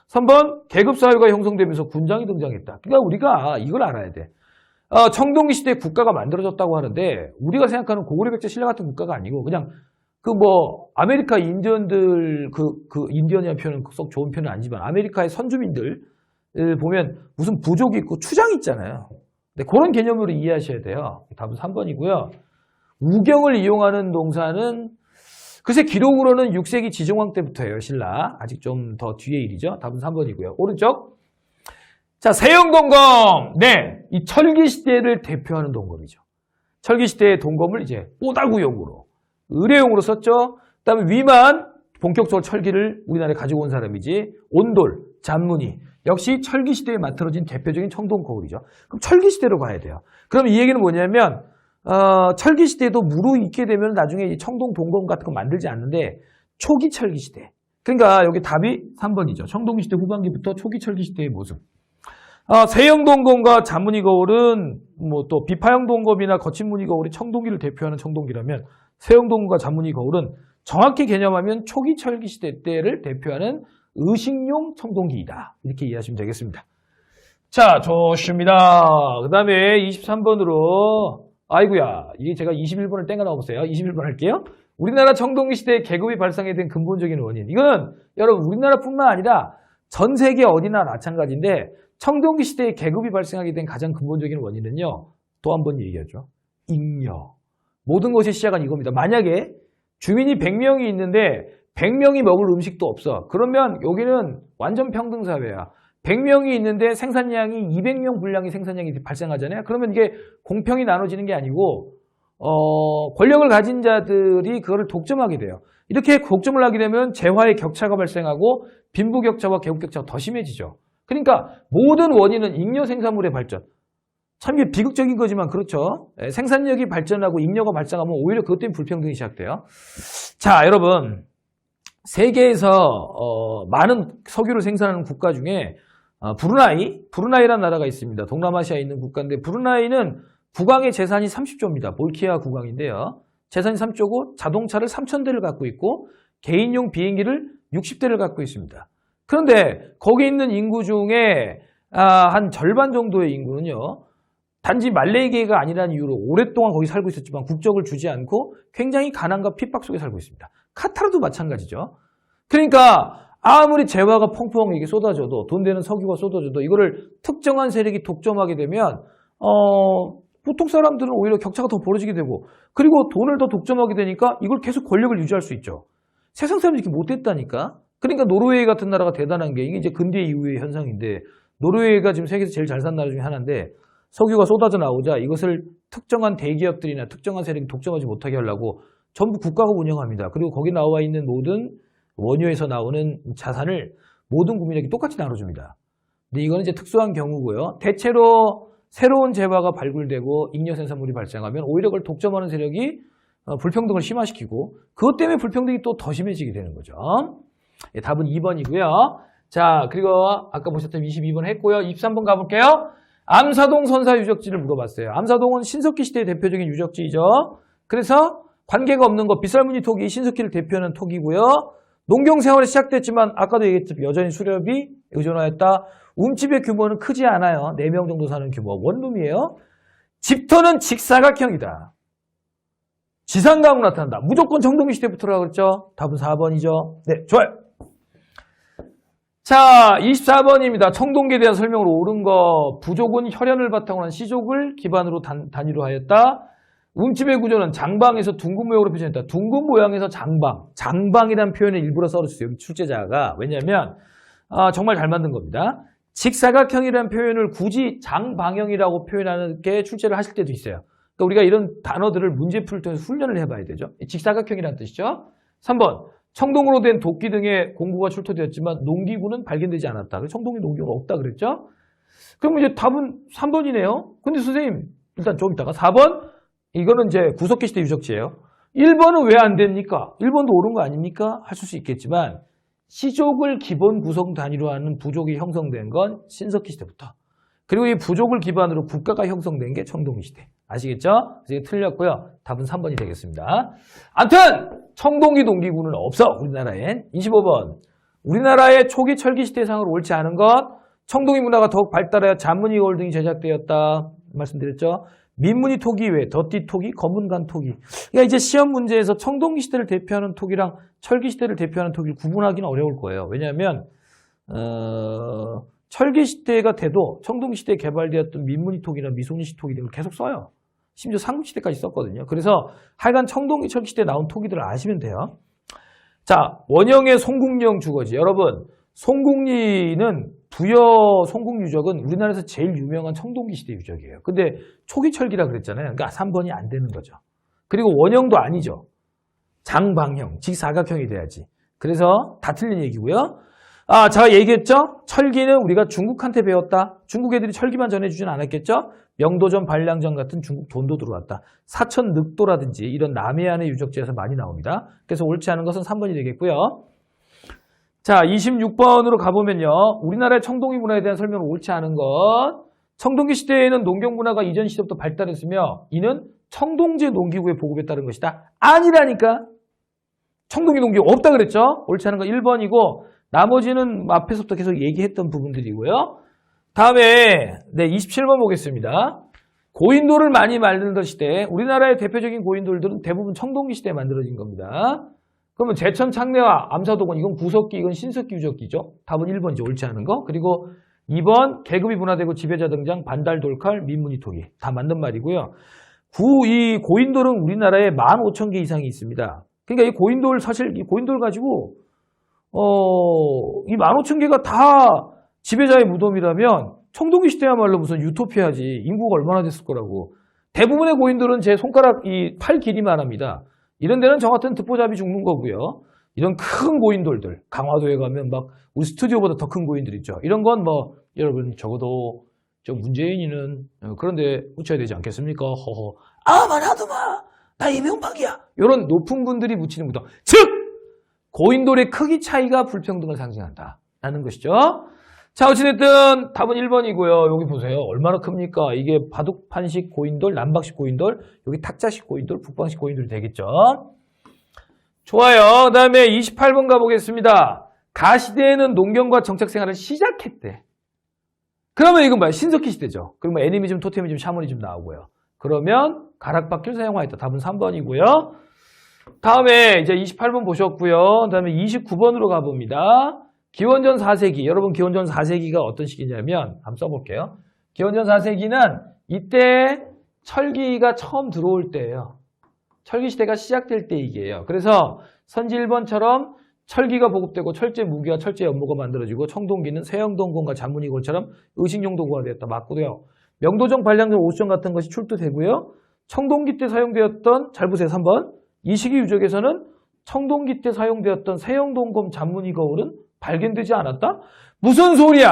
3번, 계급사회가 형성되면서 군장이 등장했다. 그러니까 우리가 이걸 알아야 돼. 청동기 시대에 국가가 만들어졌다고 하는데 우리가 생각하는 고구려 백제 신라 같은 국가가 아니고 그냥 아메리카 인디언들 인디언이라는 표현은 썩 좋은 표현은 아니지만 아메리카의 선주민들 보면 무슨 부족이 있고 추장이 있잖아요. 근데 그런 개념으로 이해하셔야 돼요. 답은 3번이고요. 우경을 이용하는 농사는 글쎄 기록으로는 6세기 지정왕 때부터예요. 신라. 아직 좀 더 뒤의 일이죠. 답은 3번이고요. 오른쪽. 자, 세영동검. 네, 이 철기시대를 대표하는 동검이죠. 철기시대의 동검을 이제 오다구용으로, 의뢰용으로 썼죠. 그 다음에 위만 본격적으로 철기를 우리나라에 가지고 온 사람이지. 온돌, 잔무늬. 역시 철기시대에 만들어진 대표적인 청동거울이죠. 그럼 철기시대로 가야 돼요. 그럼 이 얘기는 뭐냐면 철기시대도 무르익게 되면 나중에 이 청동 동검 같은 거 만들지 않는데 초기 철기시대. 그러니까 여기 답이 3번이죠. 청동기시대 후반기부터 초기 철기시대의 모습. 세형동검과 잔무늬 거울은 뭐 또 비파형동검이나 거친무늬 거울이 청동기를 대표하는 청동기라면 세형동검과 잔무늬 거울은 정확히 개념하면 초기 철기시대 때를 대표하는 의식용 청동기이다. 이렇게 이해하시면 되겠습니다. 자, 좋습니다. 그 다음에 23번으로 아이고야, 이게 제가 21번을 땡겨 넣어보세요. 21번 할게요. 우리나라 청동기 시대에 계급이 발생에 된 근본적인 원인. 이거는 여러분 우리나라뿐만 아니라 전 세계 어디나 마찬가지인데 청동기 시대에 계급이 발생하게 된 가장 근본적인 원인은요. 또 한 번 얘기하죠. 잉여. 모든 것의 시작은 이겁니다. 만약에 주민이 100명이 있는데 100명이 먹을 음식도 없어. 그러면 여기는 완전 평등사회야. 100명이 있는데 생산량이 200명 분량의 생산량이 발생하잖아요. 그러면 이게 공평히 나눠지는 게 아니고 권력을 가진 자들이 그거를 독점하게 돼요. 이렇게 독점을 하게 되면 재화의 격차가 발생하고 빈부격차와 계급격차가 더 심해지죠. 그러니까 모든 원인은 잉여 생산물의 발전. 참 이게 비극적인 거지만 그렇죠. 생산력이 발전하고 잉여가 발생하면 오히려 그것 때문에 불평등이 시작돼요. 자, 여러분. 세계에서 많은 석유를 생산하는 국가 중에 브루나이라는 나라가 있습니다. 동남아시아에 있는 국가인데 브루나이는 국왕의 재산이 30조입니다. 볼키아 국왕인데요. 재산이 3조고 자동차를 3,000대를 갖고 있고 개인용 비행기를 60대를 갖고 있습니다. 그런데 거기 있는 인구 중에 한 절반 정도의 인구는요. 단지 말레이계가 아니라는 이유로 오랫동안 거기 살고 있었지만 국적을 주지 않고 굉장히 가난과 핍박 속에 살고 있습니다. 카타르도 마찬가지죠. 그러니까 아무리 재화가 펑펑하게 쏟아져도 돈 되는 석유가 쏟아져도 이거를 특정한 세력이 독점하게 되면 보통 사람들은 오히려 격차가 더 벌어지게 되고 그리고 돈을 더 독점하게 되니까 이걸 계속 권력을 유지할 수 있죠. 세상 사람들이 이렇게 못했다니까. 그러니까 노르웨이 같은 나라가 대단한 게 이게 이제 근대 이후의 현상인데 노르웨이가 지금 세계에서 제일 잘 산 나라 중에 하나인데 석유가 쏟아져 나오자 이것을 특정한 대기업들이나 특정한 세력이 독점하지 못하게 하려고 전부 국가가 운영합니다. 그리고 거기 나와 있는 모든 원유에서 나오는 자산을 모든 국민에게 똑같이 나눠줍니다. 근데 이거는 이제 특수한 경우고요. 대체로 새로운 재화가 발굴되고 잉여생산물이 발생하면 오히려 그걸 독점하는 세력이 불평등을 심화시키고 그것 때문에 불평등이 또 더 심해지게 되는 거죠. 예, 답은 2번이고요. 자, 그리고 아까 보셨던 22번 했고요. 23번 가볼게요. 암사동 선사 유적지를 물어봤어요. 암사동은 신석기 시대의 대표적인 유적지이죠. 그래서 관계가 없는 거 빗살무늬 토기 신석기를 대표하는 토기고요. 농경 생활이 시작됐지만 아까도 얘기했지만 여전히 수렵이 의존하였다. 움집의 규모는 크지 않아요. 4명 정도 사는 규모. 원룸이에요. 집터는 직사각형이다. 지상가로 나타난다. 무조건 청동기 시대부터라고 그랬죠. 답은 4번이죠. 네, 좋아요. 자, 24번입니다. 청동기에 대한 설명으로 옳은 거. 부족은 혈연을 바탕으로 한 시족을 기반으로 단위로 하였다. 움집의 구조는 장방에서 둥근 모양으로 표현했다. 둥근 모양에서 장방. 장방이라는 표현을 일부러 써줬어요. 여기 출제자가. 왜냐하면 정말 잘 만든 겁니다. 직사각형이라는 표현을 굳이 장방형이라고 표현하는 게 출제를 하실 때도 있어요. 그러니까 우리가 이런 단어들을 문제풀을 통해서 훈련을 해봐야 되죠. 직사각형이라는 뜻이죠. 3번. 청동으로 된 도끼 등의 공구가 출토되었지만 농기구는 발견되지 않았다. 청동기 농기구가 없다 그랬죠. 그럼 이제 답은 3번이네요. 근데 선생님 일단 좀 이따가 4번 이거는 이제 구석기 시대 유적지예요. 1번은 왜 안 됩니까? 1번도 옳은 거 아닙니까? 하실 수 있겠지만 시족을 기본 구성 단위로 하는 부족이 형성된 건 신석기 시대부터. 그리고 이 부족을 기반으로 국가가 형성된 게 청동기 시대. 아시겠죠? 이게 틀렸고요. 답은 3번이 되겠습니다. 아무튼 청동기 농기구는 없어. 우리나라엔. 25번. 우리나라의 초기 철기 시대상으로 옳지 않은 것. 청동기 문화가 더욱 발달하여 잔무늬 거울 등이 제작되었다. 말씀드렸죠. 민무늬 토기 외에 덧띠 토기, 검은간 토기. 그러니까 이제 시험 문제에서 청동기 시대를 대표하는 토기랑 철기 시대를 대표하는 토기를 구분하기는 어려울 거예요. 왜냐하면 철기 시대가 돼도 청동기 시대에 개발되었던 민무늬 토기나 미소니시 토기 등을 계속 써요. 심지어 삼국시대까지 썼거든요. 그래서 하여간 청동기 철기 시대에 나온 토기들을 아시면 돼요. 자, 원형의 송국령 주거지. 여러분, 송국리는 부여 송국 유적은 우리나라에서 제일 유명한 청동기 시대 유적이에요. 근데 초기 철기라 그랬잖아요. 그러니까 3번이 안 되는 거죠. 그리고 원형도 아니죠. 장방형, 직사각형이 돼야지. 그래서 다 틀린 얘기고요. 제가 얘기했죠? 철기는 우리가 중국한테 배웠다. 중국 애들이 철기만 전해주진 않았겠죠? 명도전, 반량전 같은 중국 돈도 들어왔다. 사천 늑도라든지 이런 남해안의 유적지에서 많이 나옵니다. 그래서 옳지 않은 것은 3번이 되겠고요. 자, 26번으로 가보면요. 우리나라의 청동기 문화에 대한 설명은 옳지 않은 것. 청동기 시대에는 농경 문화가 이전 시대부터 발달했으며 이는 청동제 농기구의 보급에 따른 것이다. 아니라니까. 청동기 농기구 없다 그랬죠? 옳지 않은 거 1번이고 나머지는 앞에서부터 계속 얘기했던 부분들이고요. 다음에 27번 보겠습니다. 고인돌을 많이 만들던 시대. 우리나라의 대표적인 고인돌들은 대부분 청동기 시대에 만들어진 겁니다. 그러면 제천 창내와 암사동은 이건 구석기, 이건 신석기 유적기죠. 답은 1번이죠. 옳지 않은 거. 그리고 2번 계급이 분화되고 지배자 등장, 반달, 돌칼, 민무늬 토기. 다 맞는 말이고요. 이 고인돌은 우리나라에 15,000개 이상이 있습니다. 그러니까 이 고인돌 사실 이 고인돌 가지고 이 15,000개가 다 지배자의 무덤이라면 청동기 시대야말로 무슨 유토피아지. 인구가 얼마나 됐을 거라고. 대부분의 고인돌은 제 손가락 이 팔 길이만 합니다. 이런 데는 저 같은 듣보잡이 죽는 거고요. 이런 큰 고인돌들, 강화도에 가면 막 우리 스튜디오보다 더 큰 고인들 있죠. 이런 건 뭐 여러분 적어도 저 문재인이는 그런데 묻혀야 되지 않겠습니까? 허허. 말하도 마. 나 이명박이야. 이런 높은 분들이 묻히는 무덤. 즉 고인돌의 크기 차이가 불평등을 상징한다. 라는 것이죠. 자, 어찌됐든 답은 1번이고요. 여기 보세요. 얼마나 큽니까? 이게 바둑판식 고인돌, 남박식 고인돌, 여기 탁자식 고인돌, 북방식 고인돌이 되겠죠. 좋아요. 그 다음에 28번 가보겠습니다. 가시대에는 농경과 정착생활을 시작했대. 그러면 이건 뭐야? 신석기 시대죠. 그러면 애니미즘, 토테미즘, 샤머니즘 나오고요. 그러면 가락바퀴를 사용하였다. 답은 3번이고요. 다음에 이제 28번 보셨고요. 그 다음에 29번으로 가봅니다. 기원전 4세기. 여러분 기원전 4세기가 어떤 시기냐면 한번 써볼게요. 기원전 4세기는 이때 철기가 처음 들어올 때예요. 철기 시대가 시작될 때 얘기예요. 그래서 선지 1번처럼 철기가 보급되고 철제 무기와 철제 연모가 만들어지고 청동기는 세형동공과 잔문이골처럼 의식용 도구가 되었다. 맞고요. 명도정, 반량정, 오수정 같은 것이 출토되고요. 청동기 때 사용되었던, 잘 보세요, 3번. 이 시기 유적에서는 청동기 때 사용되었던 세형동검, 잔문이 거울은 발견되지 않았다? 무슨 소리야?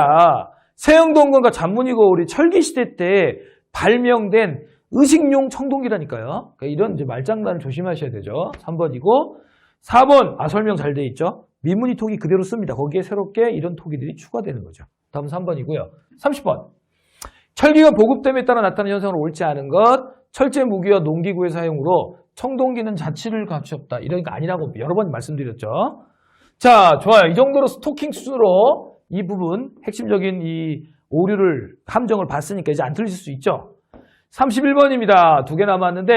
세형동검과 잔문이 거울이 철기 시대 때 발명된 의식용 청동기라니까요. 그러니까 이런 이제 말장난을 조심하셔야 되죠. 3번이고 4번, 설명 잘 돼 있죠. 미문이 토기 그대로 씁니다. 거기에 새롭게 이런 토기들이 추가되는 거죠. 다음 3번이고요. 30번. 철기가 보급됨에 따라 나타나는 현상으로 옳지 않은 것, 철제 무기와 농기구의 사용으로 청동기는 자치를 갖추었다. 이런 거 아니라고 여러 번 말씀드렸죠. 자, 좋아요. 이 정도로 스토킹 수준으로 이 부분 핵심적인 이 오류를 함정을 봤으니까 이제 안 틀리실 수 있죠. 31번입니다. 2개 남았는데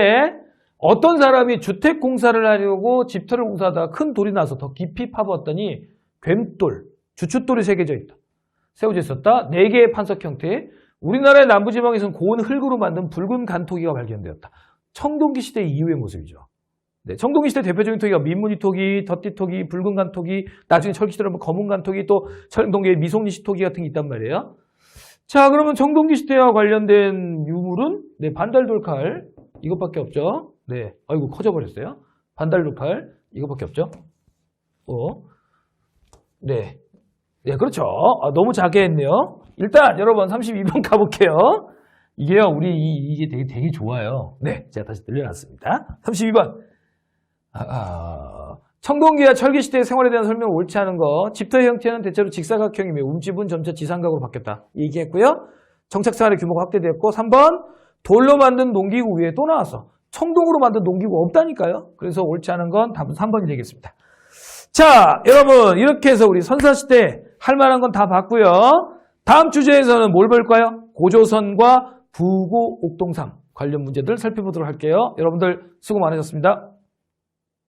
어떤 사람이 주택 공사를 하려고 집터를 공사하다가 큰 돌이 나서 더 깊이 파보았더니 괸돌, 주춧돌이 새겨져 있다. 세워져 있었다. 4개의 판석 형태. 우리나라의 남부지방에서는 고운 흙으로 만든 붉은 간토기가 발견되었다. 청동기 시대 이후의 모습이죠. 네, 청동기 시대 대표적인 토기가 민무늬 토기, 덧띠 토기, 붉은 간토기, 나중에 철기 시대로 하면 검은 간토기, 또 청동기에 미송리시 토기 같은 게 있단 말이에요. 자, 그러면 청동기 시대와 관련된 유물은 네, 반달돌칼 이것밖에 없죠. 네, 아이고 커져버렸어요. 반달돌칼 이것밖에 없죠. 네, 네, 그렇죠. 너무 작게 했네요. 일단 여러분 32번 가볼게요. 이게요, 이게 되게 좋아요. 네, 제가 다시 늘려놨습니다. 32번. 청동기와 철기 시대의 생활에 대한 설명은 옳지 않은 거. 집터의 형태는 대체로 직사각형이며 움집은 점차 지삼각으로 바뀌었다. 얘기했고요. 정착 생활의 규모가 확대되었고 3번. 돌로 만든 농기구 위에 또 나왔어. 청동으로 만든 농기구 없다니까요. 그래서 옳지 않은 건 답은 3번이 되겠습니다. 자, 여러분 이렇게 해서 우리 선사시대 할 만한 건 다 봤고요. 다음 주제에서는 뭘 볼까요? 고조선과 부고 옥동삼 관련 문제들 살펴보도록 할게요. 여러분들 수고 많으셨습니다.